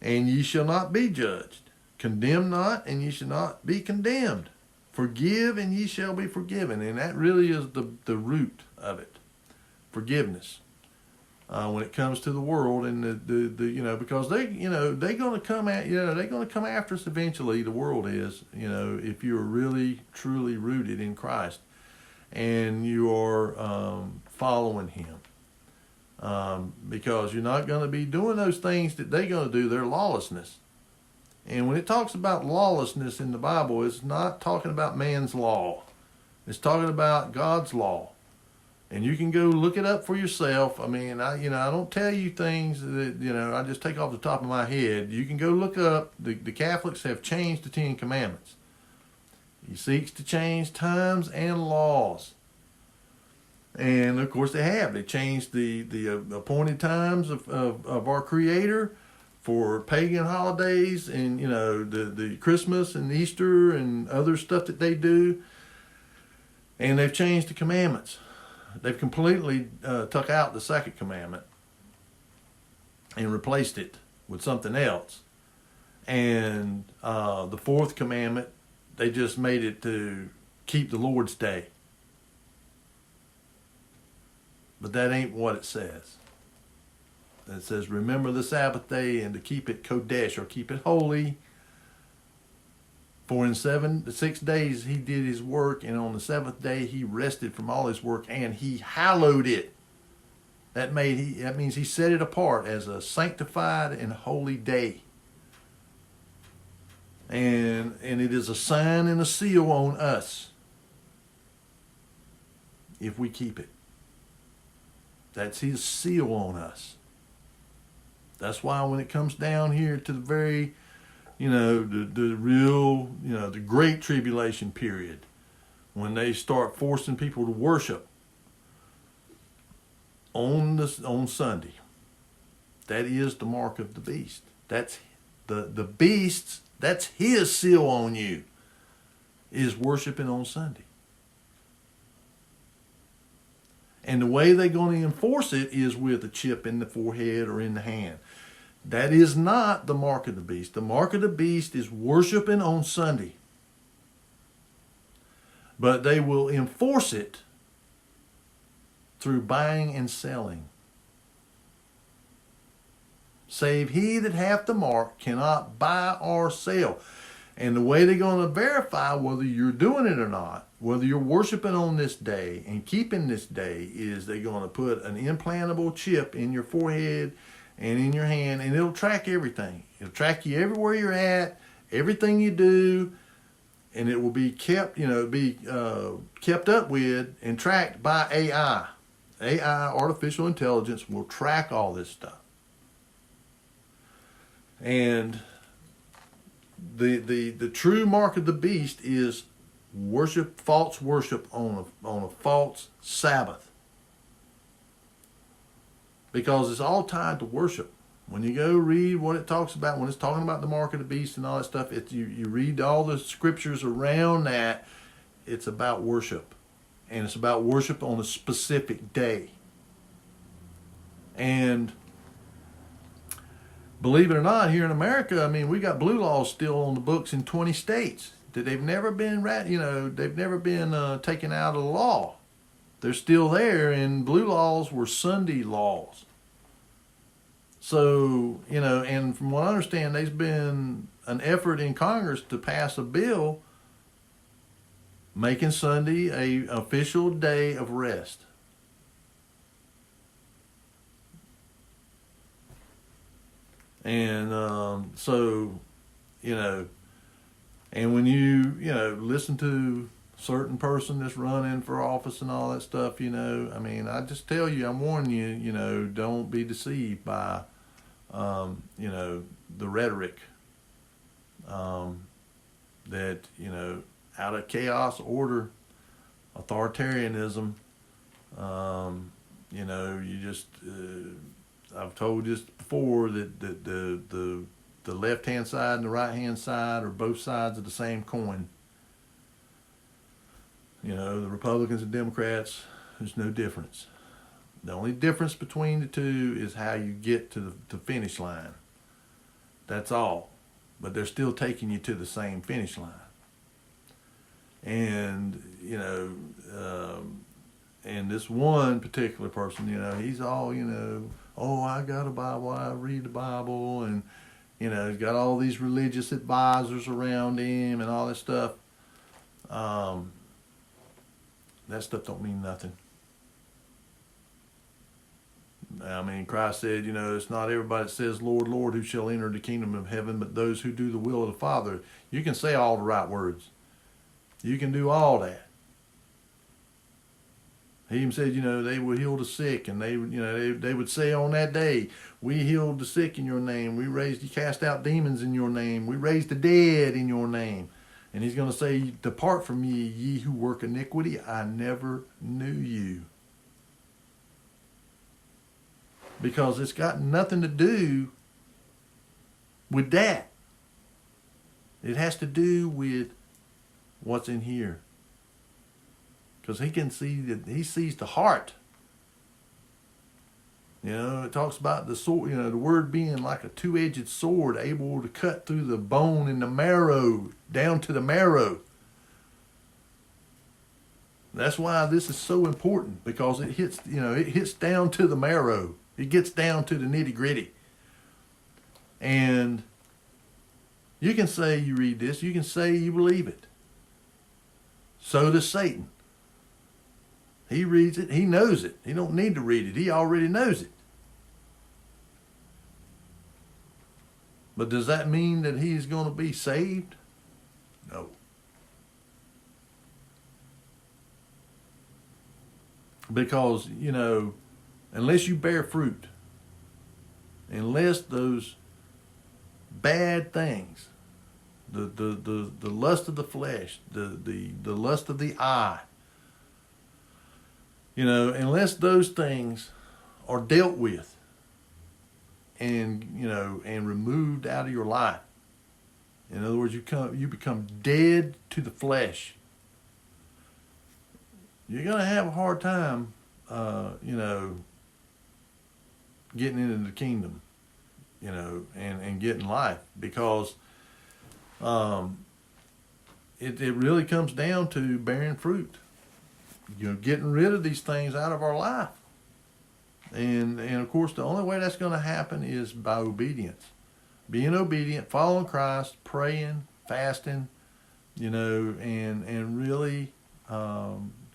and ye shall not be judged. Condemn not, and ye shall not be condemned. Forgive, and ye shall be forgiven. And that really is the root of it, forgiveness. When it comes to the world, and the because they're going to come they're going to come after us eventually. The world is, if you're really truly rooted in Christ, and you are following him, because you're not going to be doing those things that they're going to do. They're lawlessness. And when it talks about lawlessness in the Bible, it's not talking about man's law. It's talking about God's law. And you can go look it up for yourself. I don't tell you things that, I just take off the top of my head. You can go look up. The Catholics have changed the 10 Commandments. He seeks to change times and laws. And of course they have. They changed the appointed times of our Creator for pagan holidays, and the Christmas and Easter and other stuff that they do. And they've changed the commandments. They've completely took out the second commandment and replaced it with something else. And the fourth commandment, they just made it to keep the Lord's Day. But that ain't what it says. It says, remember the Sabbath day and to keep it Kodesh, or keep it holy. For in 6 days he did his work, and on the seventh day he rested from all his work, and he hallowed it. That means he set it apart as a sanctified and holy day. And it is a sign and a seal on us if we keep it. That's his seal on us. That's why when it comes down here to the very, the real, the great tribulation period, when they start forcing people to worship on Sunday, that is the mark of the beast. That's the beast's, that's his seal on you, is worshiping on Sunday. And the way they're going to enforce it is with a chip in the forehead or in the hand. That is not the mark of the beast. The mark of the beast is worshiping on Sunday. But they will enforce it through buying and selling. Save he that hath the mark cannot buy or sell. And the way they're going to verify whether you're doing it or not, whether you're worshiping on this day and keeping this day, is they're going to put an implantable chip in your forehead and in your hand, and it'll track everything. It'll track you everywhere you're at, everything you do, and it will be kept, kept up with and tracked by AI. AI, artificial intelligence, will track all this stuff. And the true mark of the beast is false worship on a false Sabbath, because it's all tied to worship. When you go read what it talks about, when it's talking about the mark of the beast and all that stuff, you read all the scriptures around that. It's about worship, and it's about worship on a specific day. And believe it or not, here in America, we got blue laws still on the books in 20 states. That they've never been, taken out of the law. They're still there, and blue laws were Sunday laws. So, and from what I understand, there's been an effort in Congress to pass a bill making Sunday an official day of rest. And and when you listen to a certain person that's running for office and all that stuff, I just tell you, I'm warning you, don't be deceived by, the rhetoric that, out of chaos, order, authoritarianism, you just, I've told you this before, that the left-hand side and the right-hand side are both sides of the same coin. The Republicans and Democrats, there's no difference. The only difference between the two is how you get to the finish line. That's all. But they're still taking you to the same finish line. And, and this one particular person, he's all, oh, I got a Bible, I read the Bible, and he's got all these religious advisors around him and all that stuff. That stuff don't mean nothing. Christ said, it's not everybody that says, Lord, Lord, who shall enter the kingdom of heaven, but those who do the will of the Father. You can say all the right words. You can do all that. He even said, they would heal the sick, and they would say on that day, we healed the sick in your name. We cast out demons in your name. We raised the dead in your name. And he's going to say, depart from me, ye who work iniquity. I never knew you. Because it's got nothing to do with that. It has to do with what's in here. Because he can see that he sees the heart. It talks about the sword, the word being like a two-edged sword, able to cut through the bone and the marrow, down to the marrow. That's why this is so important, because it hits down to the marrow. It gets down to the nitty-gritty. And you can say you read this, you can say you believe it. So does Satan. He reads it. He knows it. He don't need to read it. He already knows it. But does that mean that he's going to be saved? No. Because, unless you bear fruit, unless those bad things, the lust of the flesh, the lust of the eye, unless those things are dealt with and removed out of your life. In other words, you become dead to the flesh. You're going to have a hard time, getting into the kingdom, and getting life, because it really comes down to bearing fruit. Getting rid of these things out of our life. And of course, the only way that's going to happen is by obedience. Being obedient, following Christ, praying, fasting, and really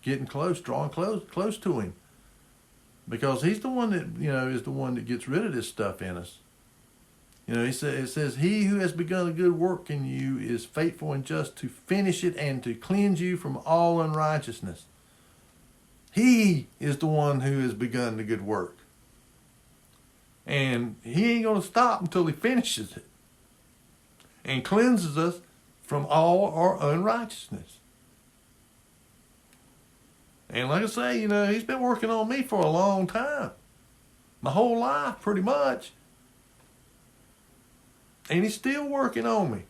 getting close, drawing close to Him. Because He's the one that, is the one that gets rid of this stuff in us. It says, He who has begun a good work in you is faithful and just to finish it and to cleanse you from all unrighteousness. He is the one who has begun the good work. And He ain't going to stop until He finishes it and cleanses us from all our unrighteousness. And like I say, He's been working on me for a long time. My whole life, pretty much. And He's still working on me.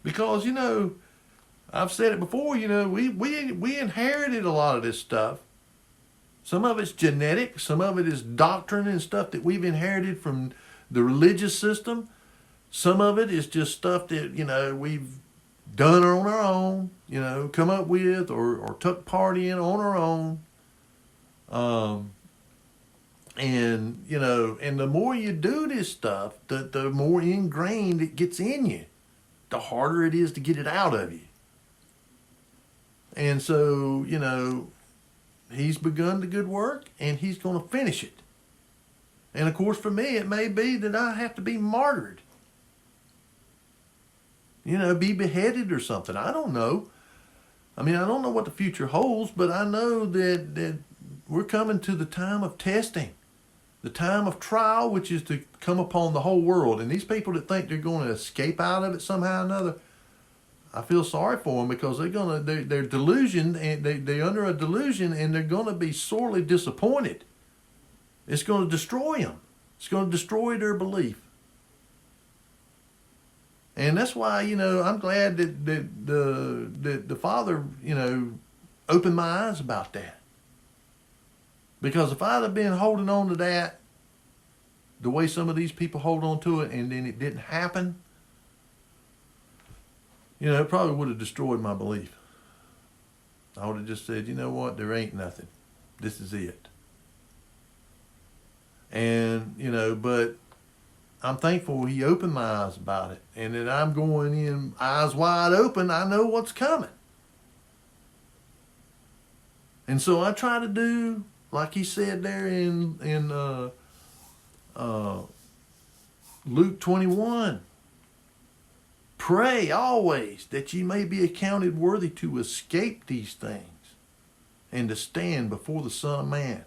Because, I've said it before, we inherited a lot of this stuff. Some of it's genetic, some of it is doctrine and stuff that we've inherited from the religious system. Some of it is just stuff that, we've done on our own, come up with or took part in on our own. And the more you do this stuff, the more ingrained it gets in you, the harder it is to get it out of you. And so, He's begun the good work and He's going to finish it. And of course, for me, it may be that I have to be martyred. Be beheaded or something. I don't know. I don't know what the future holds, but I know that we're coming to the time of testing. The time of trial, which is to come upon the whole world. And these people that think they're going to escape out of it somehow or another, I feel sorry for them, because they're delusioned, and they're under a delusion, and they're going to be sorely disappointed. It's going to destroy them. It's going to destroy their belief. And that's why, I'm glad that the Father, opened my eyes about that. Because if I'd have been holding on to that the way some of these people hold on to it, and then it didn't happen, it probably would have destroyed my belief. I would have just said, you know what, there ain't nothing. This is it. And, but I'm thankful He opened my eyes about it, and that I'm going in eyes wide open. I know what's coming. And so I try to do, like He said there in Luke 21, pray always that ye may be accounted worthy to escape these things and to stand before the Son of Man.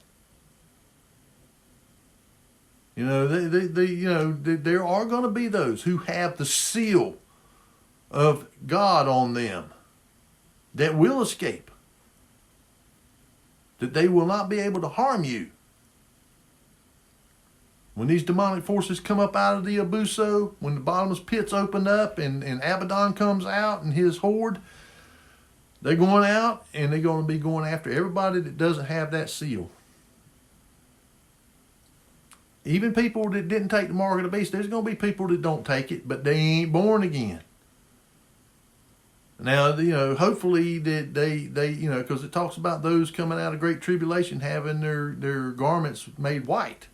There are going to be those who have the seal of God on them that will escape, that they will not be able to harm you. When these demonic forces come up out of the Abuso, when the bottomless pits open up and Abaddon comes out and his horde, they're going out and they're going to be going after everybody that doesn't have that seal. Even people that didn't take the mark of the beast, there's going to be people that don't take it, but they ain't born again. Now, hopefully that they because it talks about those coming out of great tribulation having their garments made white.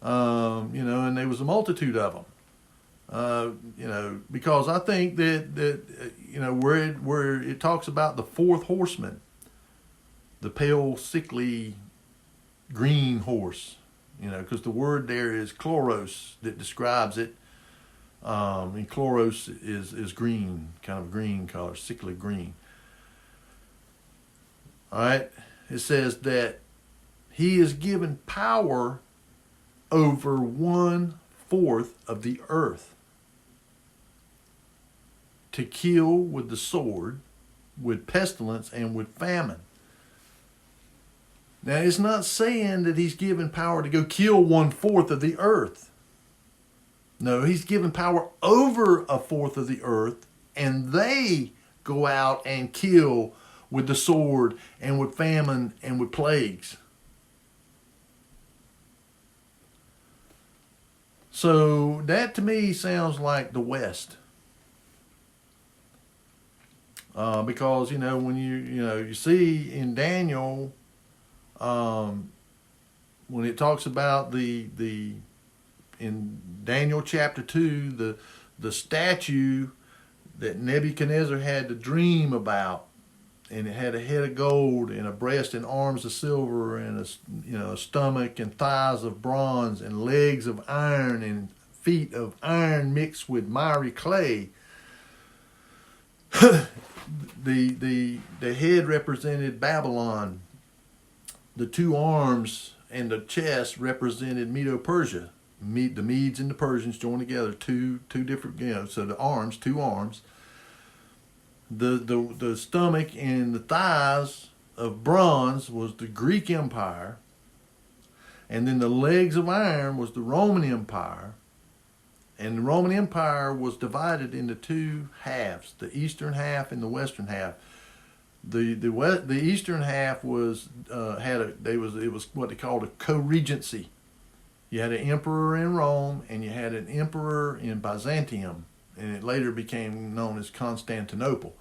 And there was a multitude of them. Because I think that where it talks about the fourth horseman, the pale, sickly, green horse, because the word there is chloros that describes it, and chloros is green, kind of green color, sickly green. All right, it says that he is given power over 1/4 of the earth to kill with the sword, with pestilence, and with famine. Now, it's not saying that he's given power to go kill 1/4 of the earth. No, he's given power over 1/4 of the earth, and they go out and kill with the sword and with famine and with plagues. So that to me sounds like the West. Because, when you see in Daniel, when it talks about in Daniel chapter 2, the statue that Nebuchadnezzar had to dream about, and it had a head of gold and a breast and arms of silver and a stomach and thighs of bronze and legs of iron and feet of iron mixed with miry clay. The head represented Babylon. The two arms and the chest represented Medo-Persia. The Medes and the Persians joined together, two different, so the arms, two arms. The stomach and the thighs of bronze was the Greek Empire, and then the legs of iron was the Roman Empire. And the Roman Empire was divided into two halves, the eastern half and the western half. The eastern half was it was what they called a co-regency. You had an emperor in Rome and you had an emperor in Byzantium, and it later became known as Constantinople.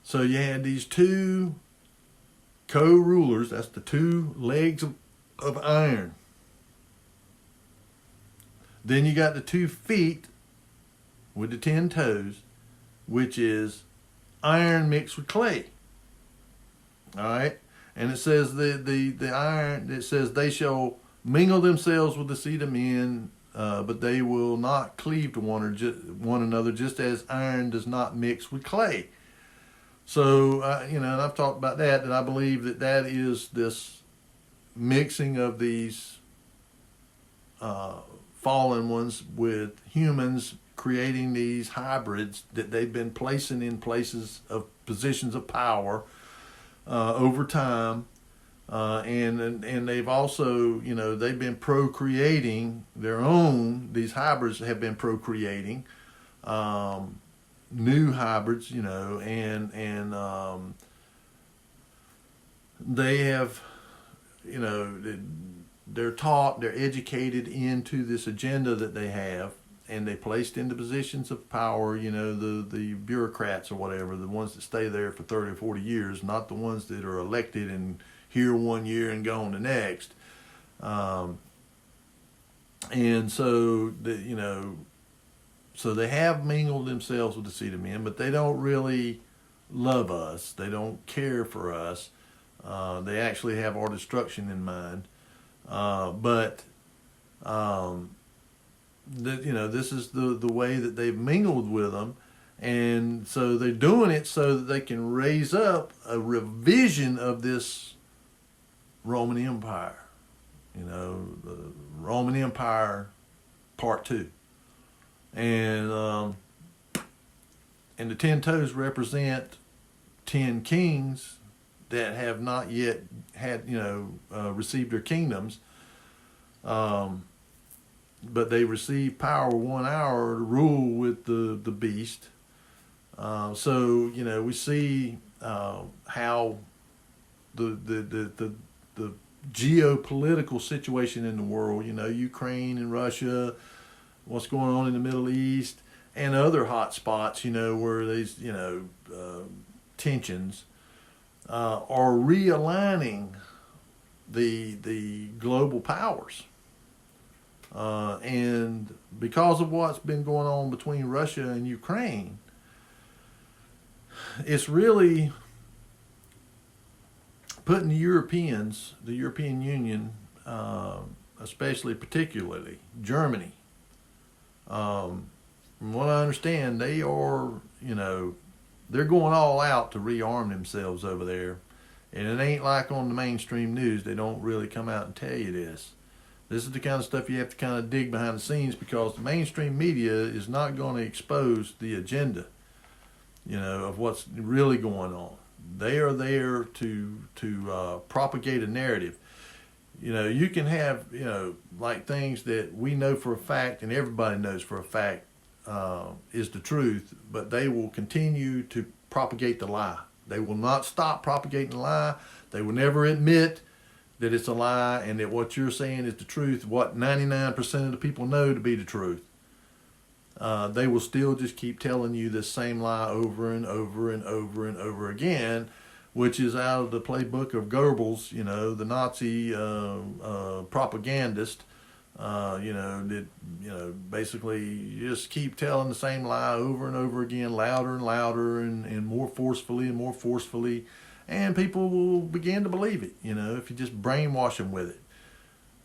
So you had these two co-rulers. That's the two legs of iron. Then you got the 2 feet with the 10 toes, which is iron mixed with clay. All right, and it says the iron. It says they shall mingle themselves with the seed of men, but they will not cleave to one another, just as iron does not mix with clay. So and I've talked about that I believe that is this mixing of these fallen ones with humans, creating these hybrids that they've been placing in positions of power over time, and they've also they've been procreating their own. These hybrids have been procreating new hybrids, and they have they're taught, they're educated into this agenda that they have, and they placed into positions of power, the bureaucrats or whatever, the ones that stay there for 30 or 40 years, not the ones that are elected and here 1 year and gone the next. And so, so they have mingled themselves with the seed of men, but they don't really love us. They don't care for us. They actually have our destruction in mind. This is the way that they've mingled with them, and so they're doing it so that they can raise up a revision of this Roman Empire, the Roman Empire Part 2, and the 10 toes represent 10 kings that have not yet had received their kingdoms, but they receive power 1 hour to rule with the beast. So we see how the geopolitical situation in the world, Ukraine and Russia, what's going on in the Middle East, and other hot spots, where these tensions are realigning the global powers. And because of what's been going on between Russia and Ukraine, it's really putting the Europeans, the European Union, especially particularly Germany, from what I understand, they are, they're going all out to rearm themselves over there. And it ain't like on the mainstream news. They don't really come out and tell you this. This is the kind of stuff you have to kind of dig behind the scenes, because the mainstream media is not going to expose the agenda, of what's really going on. They are there to propagate a narrative. You can have, like things that we know for a fact and everybody knows for a fact is the truth, but they will continue to propagate the lie. They will not stop propagating the lie. They will never admit that it's a lie and that what you're saying is the truth, what 99% of the people know to be the truth. They will still just keep telling you the same lie over and over and over and over again, which is out of the playbook of Goebbels, the Nazi propagandist. That basically you just keep telling the same lie over and over again, louder and louder, and more forcefully and more forcefully, and people will begin to believe it, if you just brainwash them with it.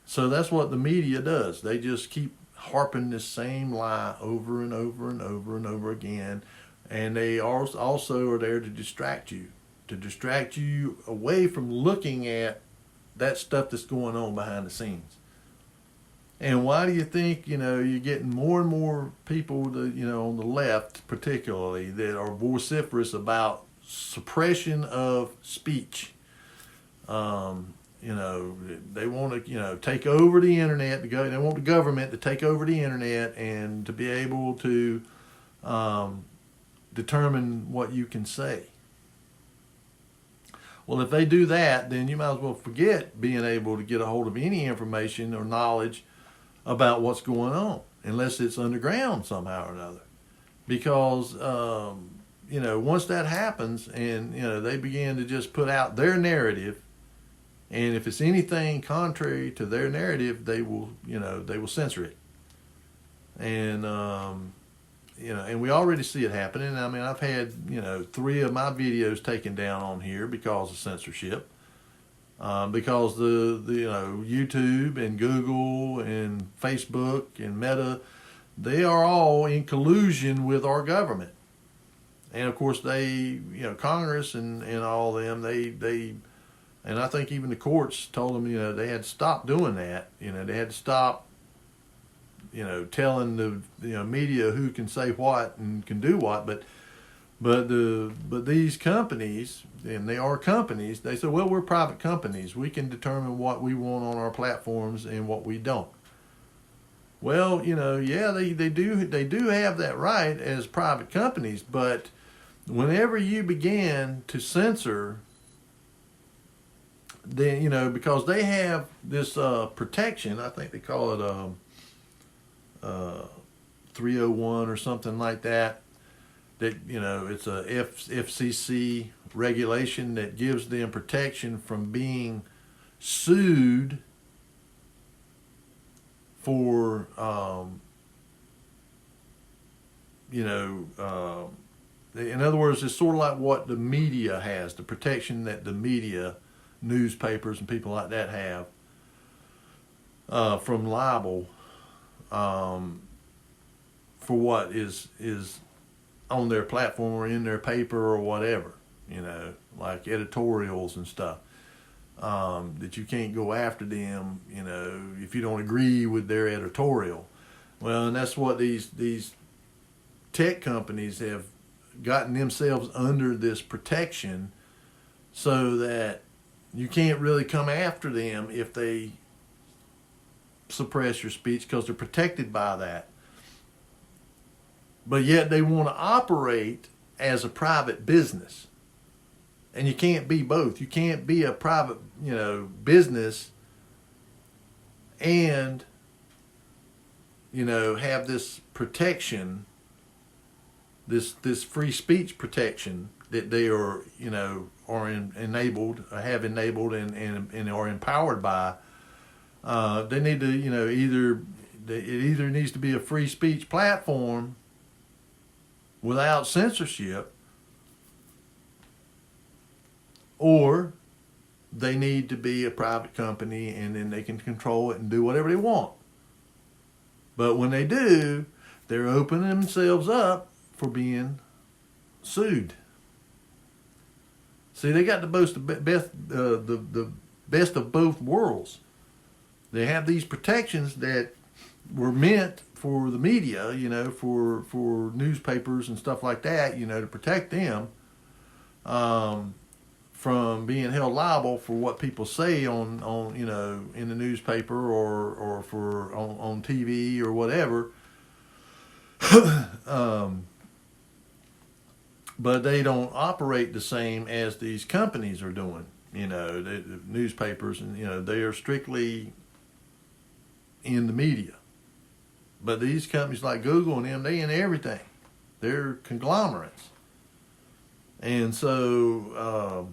So that's what the media does. They just keep harping this same lie over and over and over and over again, and they also are there to distract you away from looking at that stuff that's going on behind the scenes. And why do you think, you're getting more and more people, on the left particularly, that are vociferous about suppression of speech? They want to, take over the internet. They want the government to take over the internet and to be able to determine what you can say. Well, if they do that, then you might as well forget being able to get a hold of any information or knowledge about what's going on, unless it's underground somehow or another. Because, once that happens and, they begin to just put out their narrative, and if it's anything contrary to their narrative, they will censor it. And, and we already see it happening. I mean, I've had, 3 of my videos taken down on here because of censorship. Because the YouTube and Google and Facebook and Meta, they are all in collusion with our government. And of course they, Congress and all them, they and I think even the courts told them, they had to stop doing that. They had to stop, telling the media who can say what and can do what. But these companies, and they are companies, they say, well, we're private companies. We can determine what we want on our platforms and what we don't. Well, yeah, they do have that right as private companies, but whenever you begin to censor, then, because they have this protection, I think they call it 301 or something like that, that, it's a FCC regulation that gives them protection from being sued for, in other words, it's sort of like what the media has, the protection that the media, newspapers and people like that have from libel for what is on their platform or in their paper or whatever, like editorials and stuff, that you can't go after them, if you don't agree with their editorial. Well, and that's what these tech companies have gotten themselves under, this protection, so that you can't really come after them if they suppress your speech, because they're protected by that. But yet they want to operate as a private business. And you can't be both. You can't be a private, business and, have this protection, this free speech protection that they are, enabled, have enabled and are empowered by. They need to, either it either needs to be a free speech platform without censorship, or they need to be a private company and then they can control it and do whatever they want. But when they do, they're opening themselves up for being sued. See, they got the best of both worlds. They have these protections that were meant for the media, for newspapers and stuff like that, to protect them from being held liable for what people say on in the newspaper or on TV or whatever. But they don't operate the same as these companies are doing. The newspapers, and they are strictly in the media. But these companies like Google and them, they in everything. They're conglomerates. And so,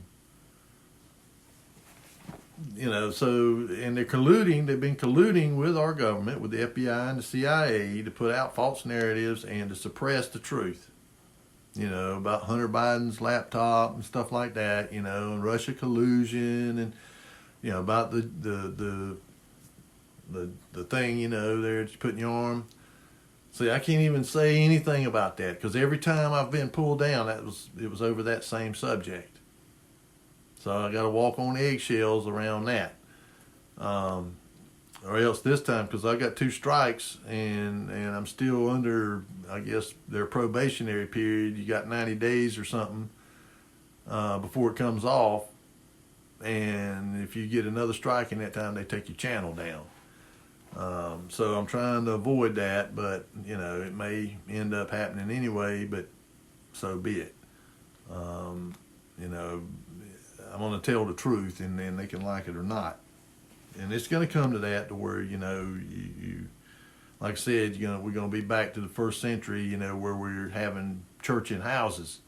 and they're colluding. They've been colluding with our government, with the FBI and the CIA, to put out false narratives and to suppress the truth. About Hunter Biden's laptop and stuff like that, and Russia collusion and, about the thing, there that you put in your arm. See, I can't even say anything about that because every time I've been pulled down, it was over that same subject. So I got to walk on eggshells around that. Or else this time, because I got 2 strikes and I'm still under, I guess, their probationary period. You got 90 days or something before it comes off. And if you get another strike in that time, they take your channel down. So I'm trying to avoid that, but, it may end up happening anyway, but so be it. I'm going to tell the truth, and then they can like it or not. And it's going to come to that, to where, you like I said, we're going to be back to the first century, where we're having church in houses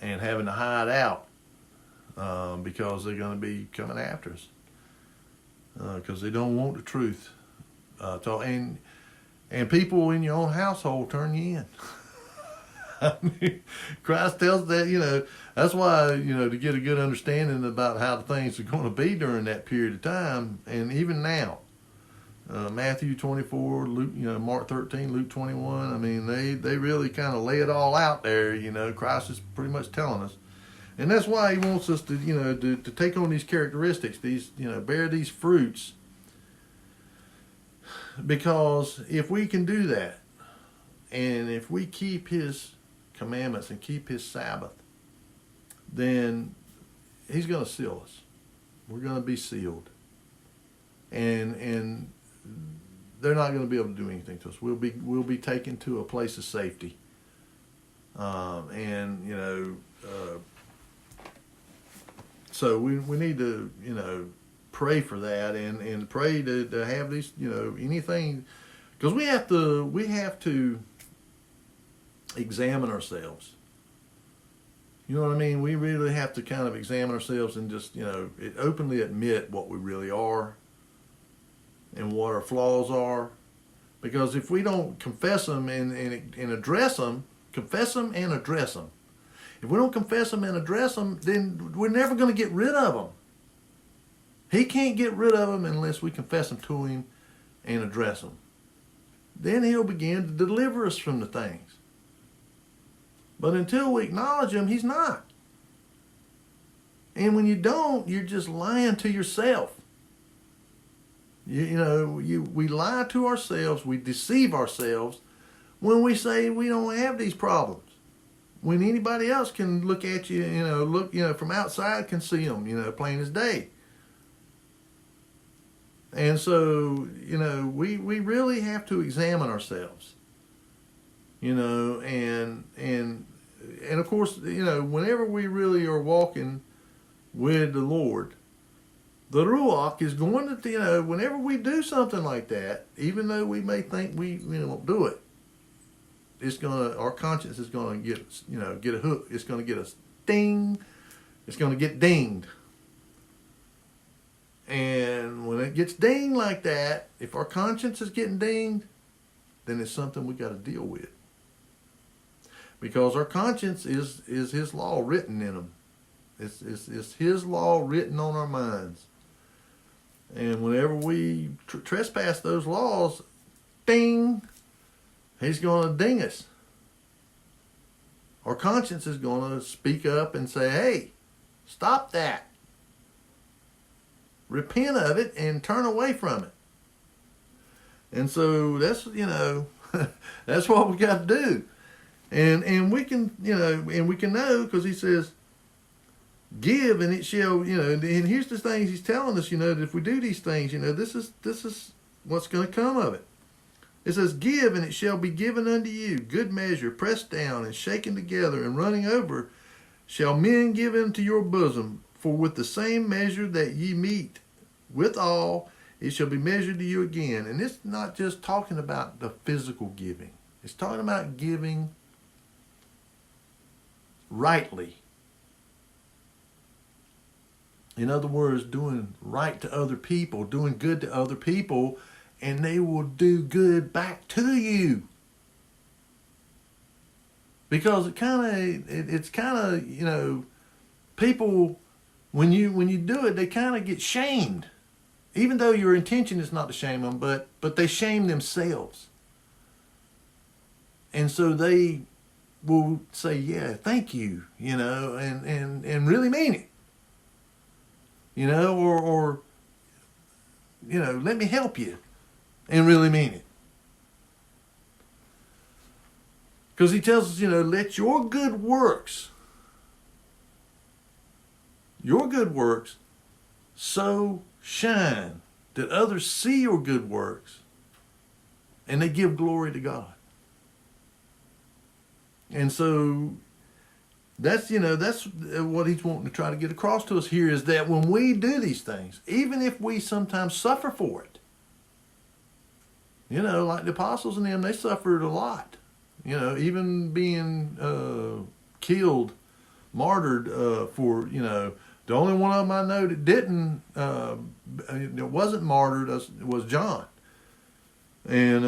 and having to hide out because they're going to be coming after us because they don't want the truth. And people in your own household turn you in. I mean, Christ tells that, that's why, to get a good understanding about how the things are going to be during that period of time, and even now. Matthew 24, Luke, Mark 13, Luke 21, I mean, they really kind of lay it all out there, Christ is pretty much telling us. And that's why he wants us to, to take on these characteristics, these, bear these fruits. Because if we can do that, and if we keep his commandments and keep his Sabbath, then he's going to seal us. We're going to be sealed. And they're not going to be able to do anything to us. We'll be taken to a place of safety. So we need to, pray for that and pray to have these, anything, because we have to examine ourselves. You know what I mean? We really have to kind of examine ourselves and just, openly admit what we really are and what our flaws are. Because if we don't confess them and address them, confess them and address them. If we don't confess them and address them, then we're never going to get rid of them. He can't get rid of them unless we confess them to him and address them. Then he'll begin to deliver us from the things. But until we acknowledge him, he's not. And when you don't, you're just lying to yourself. We lie to ourselves, we deceive ourselves when we say we don't have these problems. When anybody else can look at you, from outside can see them, plain as day. And so, we really have to examine ourselves. And of course, whenever we really are walking with the Lord, the Ruach is going to, whenever we do something like that, even though we may think we won't do it, our conscience is going to get a hook. It's going to get a ding. It's going to get dinged. And when it gets dinged like that, if our conscience is getting dinged, then it's something we got to deal with. Because our conscience is His law written in them. It's His law written on our minds. And whenever we trespass those laws, ding, He's going to ding us. Our conscience is going to speak up and say, hey, stop that. Repent of it and turn away from it. And so that's, that's what we got to do. And we can, and we can know, because He says, give and it shall, and here's the things He's telling us, that if we do these things, this is what's going to come of it. It says, give and it shall be given unto you, good measure, pressed down and shaken together and running over, shall men give into your bosom. For with the same measure that ye meet withal, it shall be measured to you again. And it's not just talking about the physical giving. It's talking about giving rightly. In other words, doing right to other people, doing good to other people, and they will do good back to you. Because it's kind of, people, when you do it, they kind of get shamed. Even though your intention is not to shame them, but they shame themselves. And so they will say, yeah, thank you, and really mean it. Or let me help you, and really mean it. Because He tells us, let your good works so shine that others see your good works and they give glory to God. And so that's what He's wanting to try to get across to us here, is that when we do these things, even if we sometimes suffer for it, like the apostles and them, they suffered a lot. Even being killed, martyred for, the only one of them I know that didn't, it wasn't martyred, was John. And,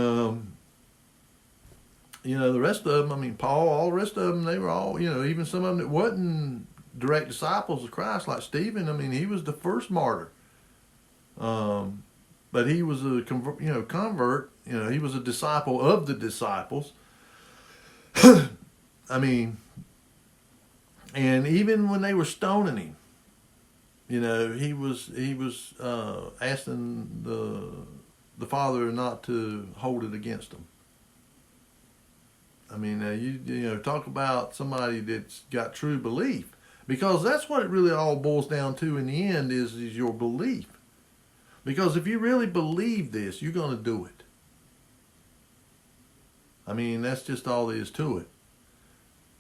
the rest of them, Paul, all the rest of them, they were all, even some of them that wasn't direct disciples of Christ, like Stephen, he was the first martyr. But he was a convert, he was a disciple of the disciples. And even when they were stoning him, he was asking the Father not to hold it against him. Talk about somebody that's got true belief, because that's what it really all boils down to in the end is your belief. Because if you really believe this, you're going to do it. That's just all there is to it.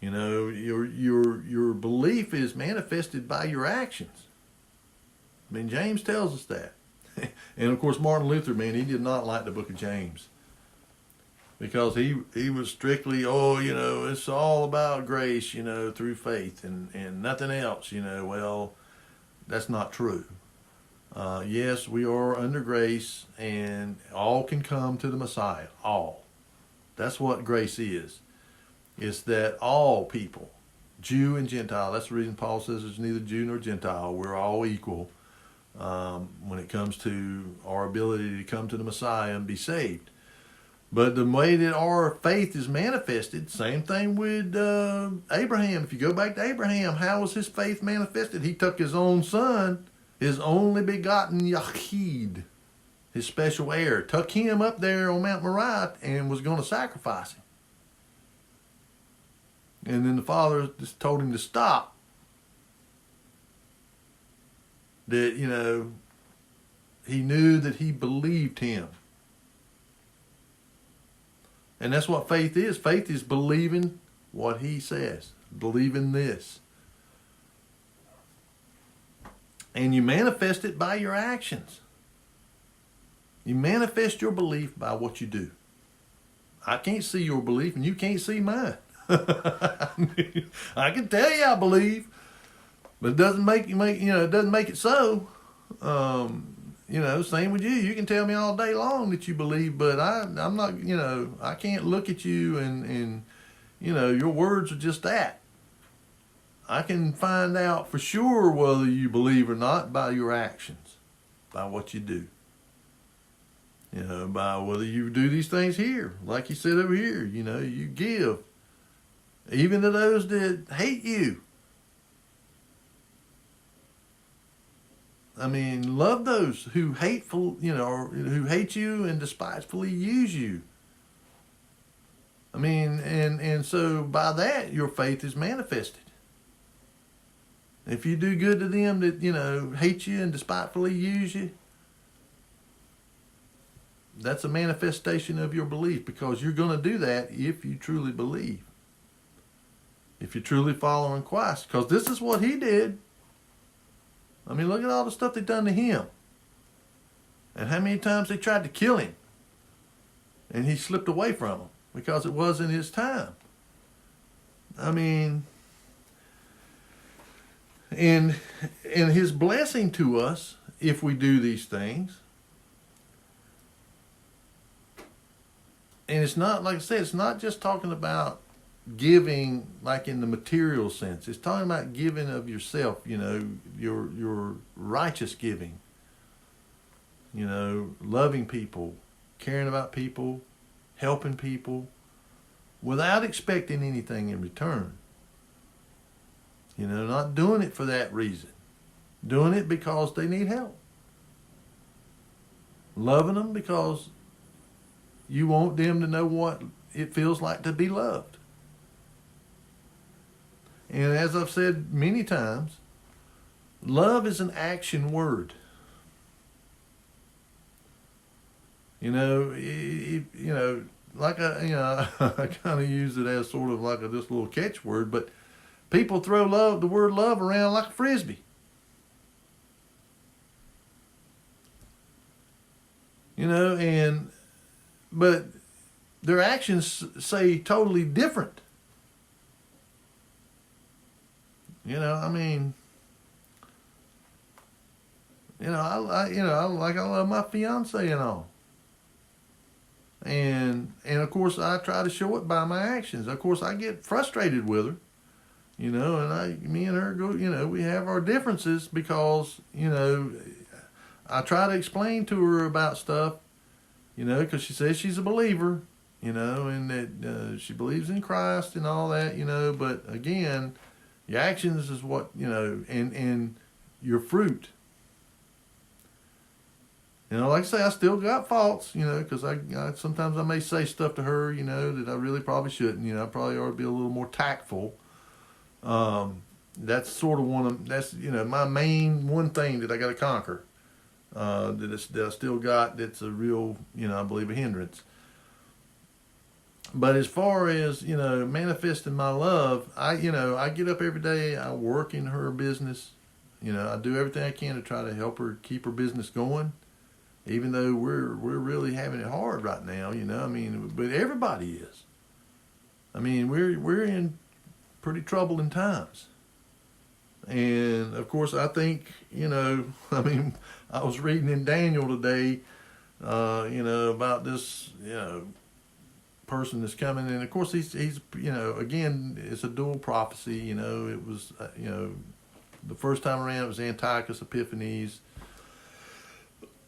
Your belief is manifested by your actions. James tells us that. And of course, Martin Luther, he did not like the book of James. Because he was strictly, it's all about grace, through faith and nothing else, Well, that's not true. Yes, we are under grace, and all can come to the Messiah. All. That's what grace is. It's that all people, Jew and Gentile, that's the reason Paul says there's neither Jew nor Gentile. We're all equal when it comes to our ability to come to the Messiah and be saved. But the way that our faith is manifested, same thing with Abraham. If you go back to Abraham, how was his faith manifested? He took his own son, his only begotten Yachid, his special heir, took him up there on Mount Moriah and was going to sacrifice him. And then the Father just told him to stop. That, he knew that he believed him. And that's what faith is. Faith is believing what he says. Believing this. And you manifest it by your actions. You manifest your belief by what you do. I can't see your belief and you can't see mine. I can tell you I believe, but it doesn't make it so. same with you. You can tell me all day long that you believe, but I'm not, I can't look at you and your words are just that. I can find out for sure whether you believe or not by your actions, by what you do. By whether you do these things here, like you said over here, you give, even to those that hate you. I mean, love those who who hate you and despitefully use you. I mean, and so by that, your faith is manifested. If you do good to them that, hate you and despitefully use you, that's a manifestation of your belief, because you're going to do that if you truly believe. If you're truly following Christ. Because this is what he did. I mean, look at all the stuff they done to him. And how many times they tried to kill him. And he slipped away from them because it wasn't his time. I mean, and his blessing to us, if we do these things, and it's not, like I said, it's not just talking about giving like in the material sense. It's talking about giving of yourself, your righteous giving, loving people, caring about people, helping people without expecting anything in return. Not doing it for that reason. Doing it because they need help. Loving them because you want them to know what it feels like to be loved. And as I've said many times, love is an action word. Like I kind of use it as sort of like this little catchword, but people throw the word love around like a frisbee. But their actions say totally different. I mean, I love my fiance and all. And of course I try to show it by my actions. Of course I get frustrated with her, and me and her go, we have our differences because, I try to explain to her about stuff, because she says she's a believer, and that she believes in Christ and all that, but again, your actions is what, and your fruit. Like I say, I still got faults, because I sometimes I may say stuff to her, that I really probably shouldn't. I probably ought to be a little more tactful. That's sort of that's my main one thing that I got to conquer. That I still got. That's a real, I believe, a hindrance. But as far as, manifesting my love, I get up every day, I work in her business. I do everything I can to try to help her keep her business going, even though we're really having it hard right now, but everybody is. We're in pretty troubling times. And of course, I think, I was reading in Daniel today, about this, person that's coming, and of course he's again, it's a dual prophecy. It was the first time around it was Antiochus Epiphanes,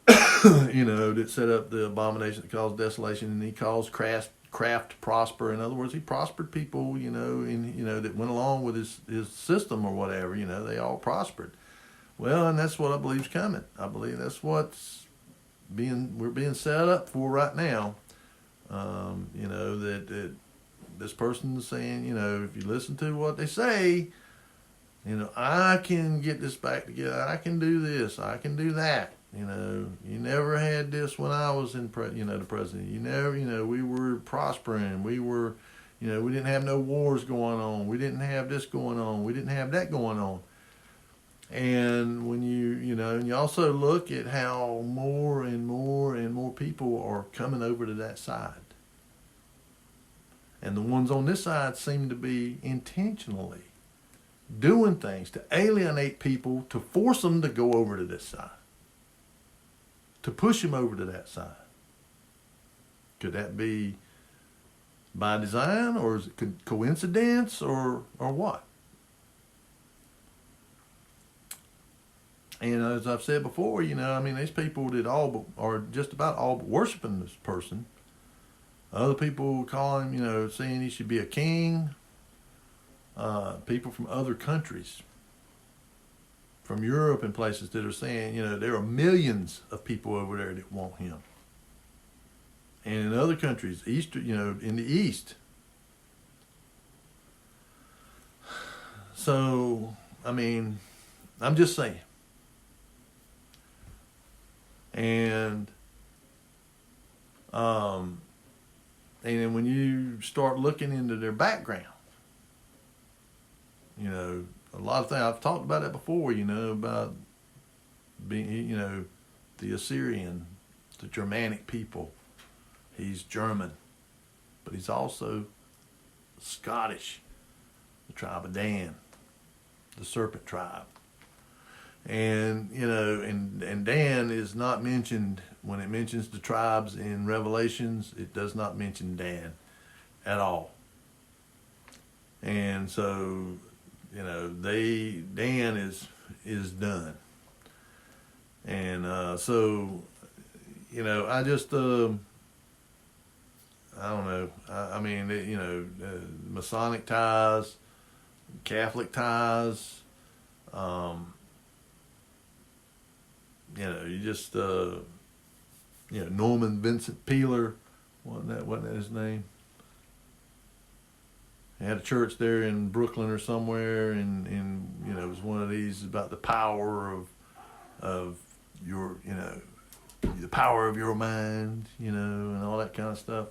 that set up the abomination that caused desolation, and he caused craft to prosper. In other words, he prospered people, that went along with his system or whatever. They all prospered. Well, and that's what I believe is coming. I believe that's we're being set up for right now. That this person is saying, if you listen to what they say, I can get this back together. I can do this. I can do that. You never had this when I was the president. You never, we were prospering. We were, we didn't have no wars going on. We didn't have this going on. We didn't have that going on. And when and you also look at how more and more and more people are coming over to that side. And the ones on this side seem to be intentionally doing things to alienate people, to force them to go over to this side. to push him over to that side. Could that be by design, or is it coincidence, or what? And as I've said before, I mean, these people that are just about all but worshiping this person. Other people call him, saying he should be a king. People from other countries, from Europe and places, that are saying, there are millions of people over there that want him. And in other countries, in the East. So, I mean, I'm just saying. And then when you start looking into their background, a lot of things, I've talked about that before, about being, the Assyrian, the Germanic people. He's German, but he's also Scottish, the tribe of Dan, the serpent tribe. And, and Dan is not mentioned, when it mentions the tribes in Revelations, it does not mention Dan at all. And so, Dan is done. And so, I just, I don't know. I mean, Masonic ties, Catholic ties, you just, Norman Vincent Peeler, wasn't that his name? He had a church there in Brooklyn or somewhere, and it was one of these about the power of your, the power of your mind, and all that kind of stuff.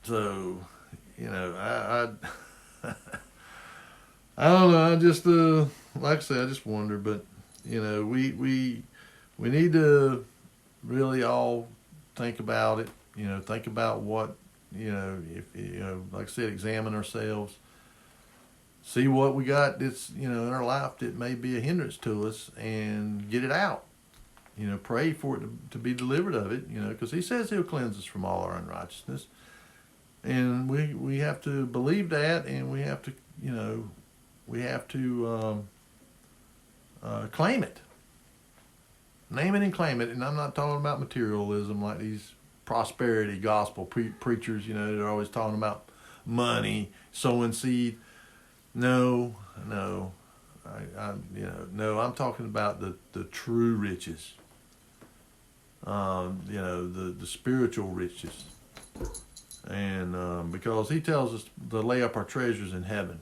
So, I I don't know. I just, like I said, I just wonder, but, we need to really all think about it, think about what, if, like I said, examine ourselves, see what we got that's, in our life that may be a hindrance to us, and get it out. Pray for it to be delivered of it, because he says he'll cleanse us from all our unrighteousness. And we have to believe that, and we have to, claim it. Name it and claim it. And I'm not talking about materialism like these prosperity gospel preachers, they're always talking about money, sowing seed. No, I'm talking about the true riches. The spiritual riches. And because he tells us to lay up our treasures in heaven.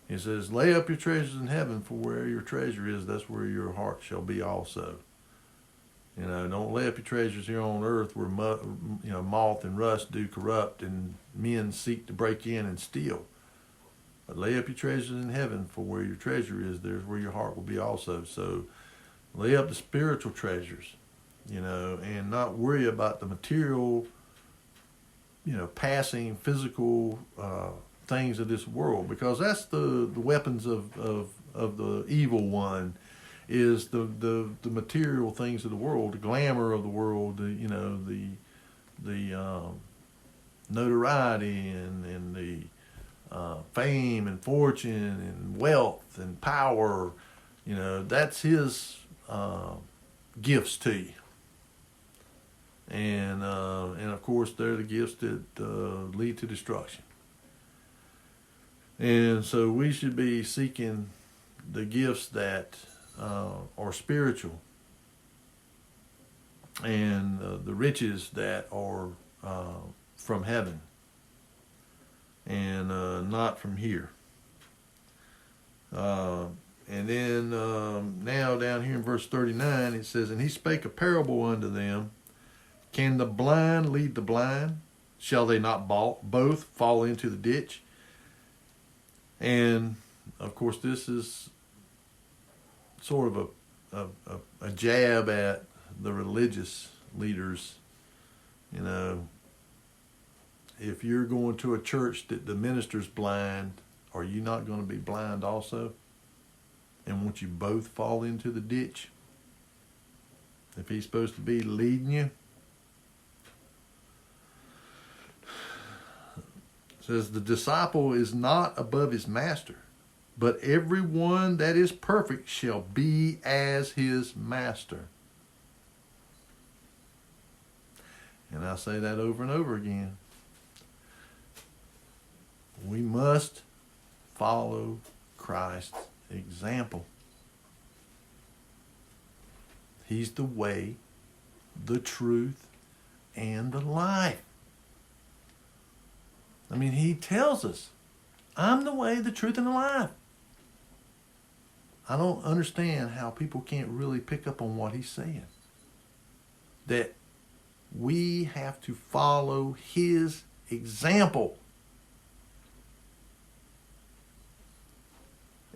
He says, lay up your treasures in heaven, for where your treasure is, that's where your heart shall be also. Don't lay up your treasures here on earth where moth and rust do corrupt and men seek to break in and steal. But lay up your treasures in heaven, for where your treasure is, there's where your heart will be also. So lay up the spiritual treasures, and not worry about the material, passing physical things of this world, because that's the weapons of the evil one, is the material things of the world, the glamour of the world, the notoriety and the fame and fortune and wealth and power. That's his gifts to you. And of course, they're the gifts that lead to destruction. And so we should be seeking the gifts that are spiritual, and the riches that are from heaven, and not from here. And then now down here in verse 39, it says, and he spake a parable unto them. Can the blind lead the blind? Shall they not both fall into the ditch? And of course, this is sort of a jab at the religious leaders. If you're going to a church that the minister's blind, are you not going to be blind also? and won't you both fall into the ditch? If he's supposed to be leading you. It says the disciple is not above his master, but everyone that is perfect shall be as his master. And I say that over and over again. We must follow Christ's example. He's the way, the truth, and the life. I mean, he tells us, I'm the way, the truth, and the life. I don't understand how people can't really pick up on what he's saying. That we have to follow his example.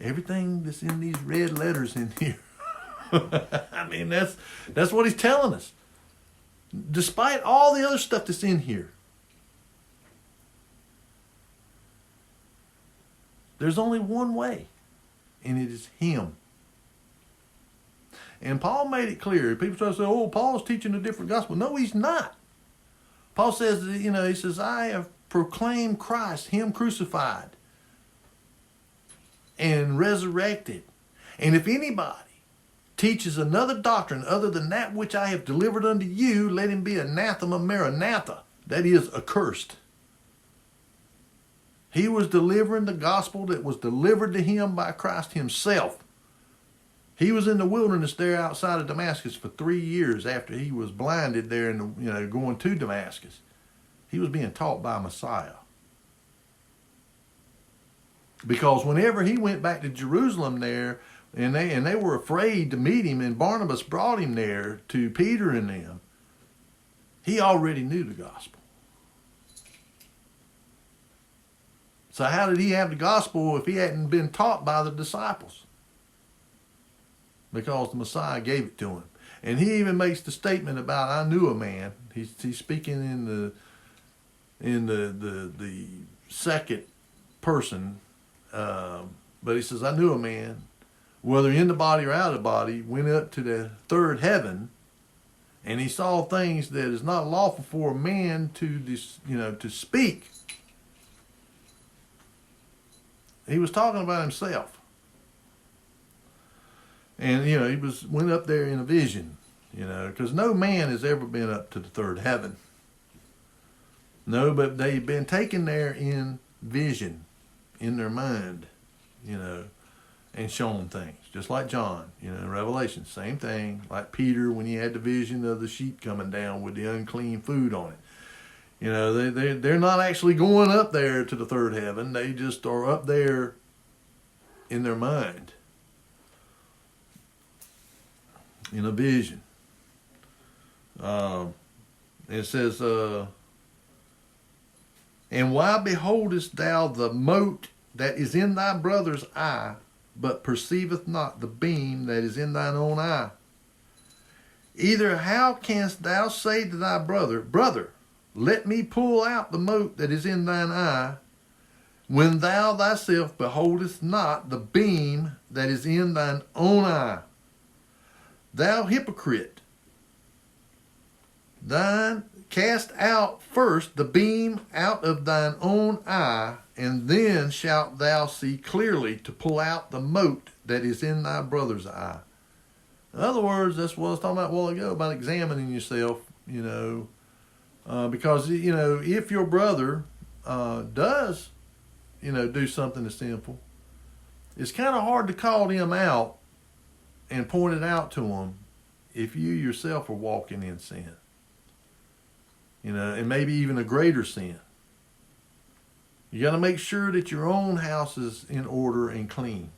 Everything that's in these red letters in here. I mean, that's what he's telling us. Despite all the other stuff that's in here, there's only one way, and it is him. And Paul made it clear. People try to say, oh, Paul's teaching a different gospel. No, he's not. Paul says, he says, I have proclaimed Christ, him crucified and resurrected. And if anybody teaches another doctrine other than that which I have delivered unto you, let him be anathema maranatha. That is, accursed. He was delivering the gospel that was delivered to him by Christ himself. He was in the wilderness there outside of Damascus for 3 years after he was blinded there and going to Damascus. He was being taught by Messiah. Because whenever he went back to Jerusalem there, and they were afraid to meet him, and Barnabas brought him there to Peter and them, he already knew the gospel. So how did he have the gospel if he hadn't been taught by the disciples? Because the Messiah gave it to him. And he even makes the statement about, I knew a man. He's speaking in the second person, but he says, I knew a man, whether in the body or out of the body, went up to the third heaven, and he saw things that is not lawful for a man to speak. He was talking about himself. And, he went up there in a vision, because no man has ever been up to the third heaven. No, but they've been taken there in vision, in their mind, and shown things. Just like John, Revelation, same thing. Like Peter when he had the vision of the sheep coming down with the unclean food on it. They're not actually going up there to the third heaven. They just are up there in their mind, in a vision. It says, and why beholdest thou the mote that is in thy brother's eye, but perceiveth not the beam that is in thine own eye? Either how canst thou say to thy brother, Brother, let me pull out the mote that is in thine eye, when thou thyself beholdest not the beam that is in thine own eye? Thou hypocrite, cast out first the beam out of thine own eye, and then shalt thou see clearly to pull out the mote that is in thy brother's eye. In other words, that's what I was talking about a while ago, about examining yourself, because, if your brother does, do something that's sinful, it's kind of hard to call them out and point it out to them if you yourself are walking in sin. And maybe even a greater sin. You got to make sure that your own house is in order and clean.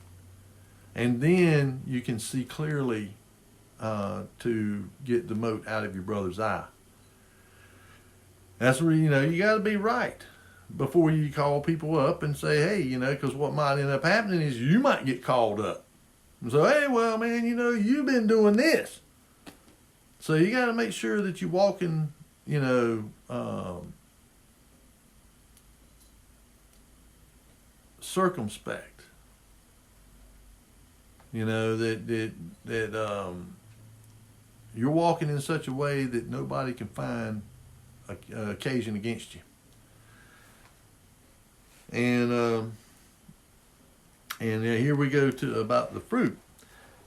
And then you can see clearly to get the mote out of your brother's eye. That's where, you got to be right before you call people up and say, hey, because what might end up happening is you might get called up. And so, hey, well, man, you've been doing this. So you got to make sure that you're walking, circumspect. You know, that you're walking in such a way that nobody can find a occasion against you. And here we go to about the fruit.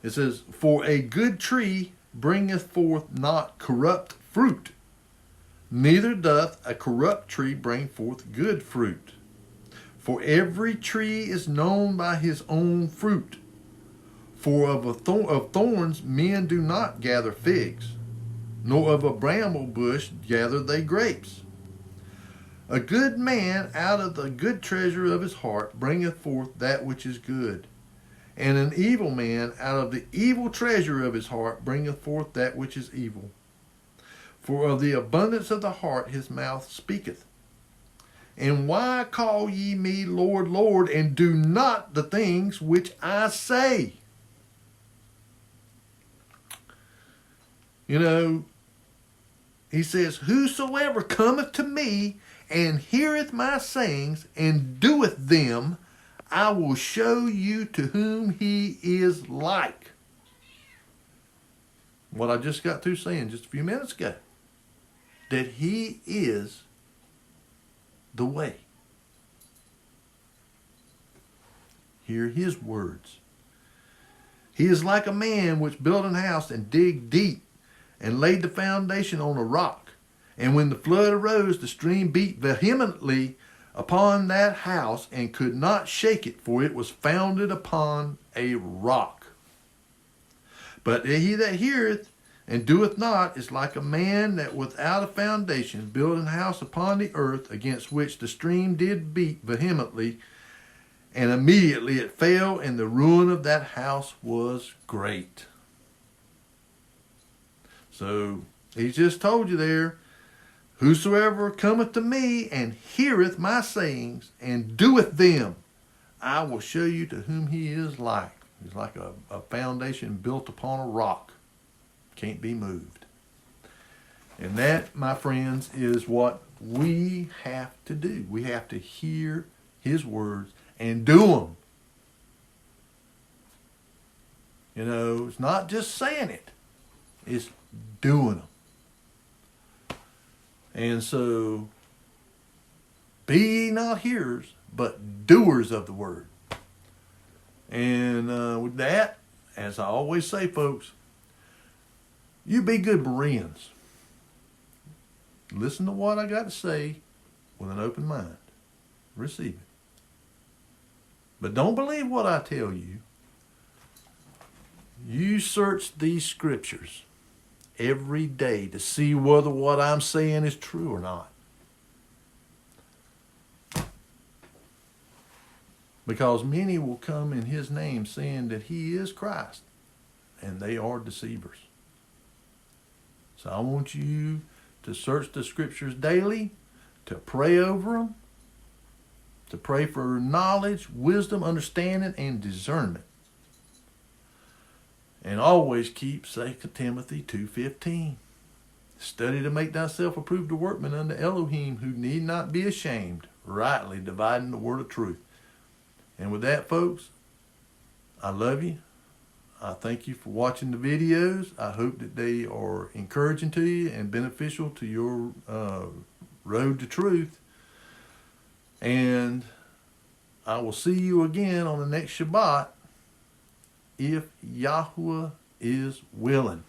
It says, "For a good tree bringeth forth not corrupt fruit, neither doth a corrupt tree bring forth good fruit. For every tree is known by his own fruit. For of thorns men do not gather figs, nor of a bramble bush gather they grapes. A good man out of the good treasure of his heart bringeth forth that which is good, and an evil man out of the evil treasure of his heart bringeth forth that which is evil. For of the abundance of the heart his mouth speaketh. And why call ye me Lord, Lord, and do not the things which I say?" You know, he says, "Whosoever cometh to me and heareth my sayings and doeth them, I will show you to whom he is like." What I just got through saying just a few minutes ago. That he is the way. Hear his words. "He is like a man which built an house and digged deep and laid the foundation on a rock. And when the flood arose, the stream beat vehemently upon that house and could not shake it, for it was founded upon a rock. But he that heareth and doeth not is like a man that without a foundation built an house upon the earth, against which the stream did beat vehemently, and immediately it fell, and the ruin of that house was great." So he just told you there, "Whosoever cometh to me and heareth my sayings and doeth them, I will show you to whom he is like." He's like a foundation built upon a rock. Can't be moved. And that, my friends, is what we have to do. We have to hear his words and do them. You know, it's not just saying it. It's doing them. And so, be ye not hearers, but doers of the word. And with that, as I always say, folks, you be good Bereans. Listen to what I got to say with an open mind. Receive it. But don't believe what I tell you. You search these scriptures every day to see whether what I'm saying is true or not. Because many will come in his name saying that he is Christ, and they are deceivers. So I want you to search the scriptures daily, to pray over them, to pray for knowledge, wisdom, understanding, and discernment. And always keep 2 Timothy 2:15. Study to make thyself approved a workman unto Elohim, who need not be ashamed, rightly dividing the word of truth. And with that, folks, I love you. I thank you for watching the videos. I hope that they are encouraging to you and beneficial to your road to truth. And I will see you again on the next Shabbat, if Yahuwah is willing.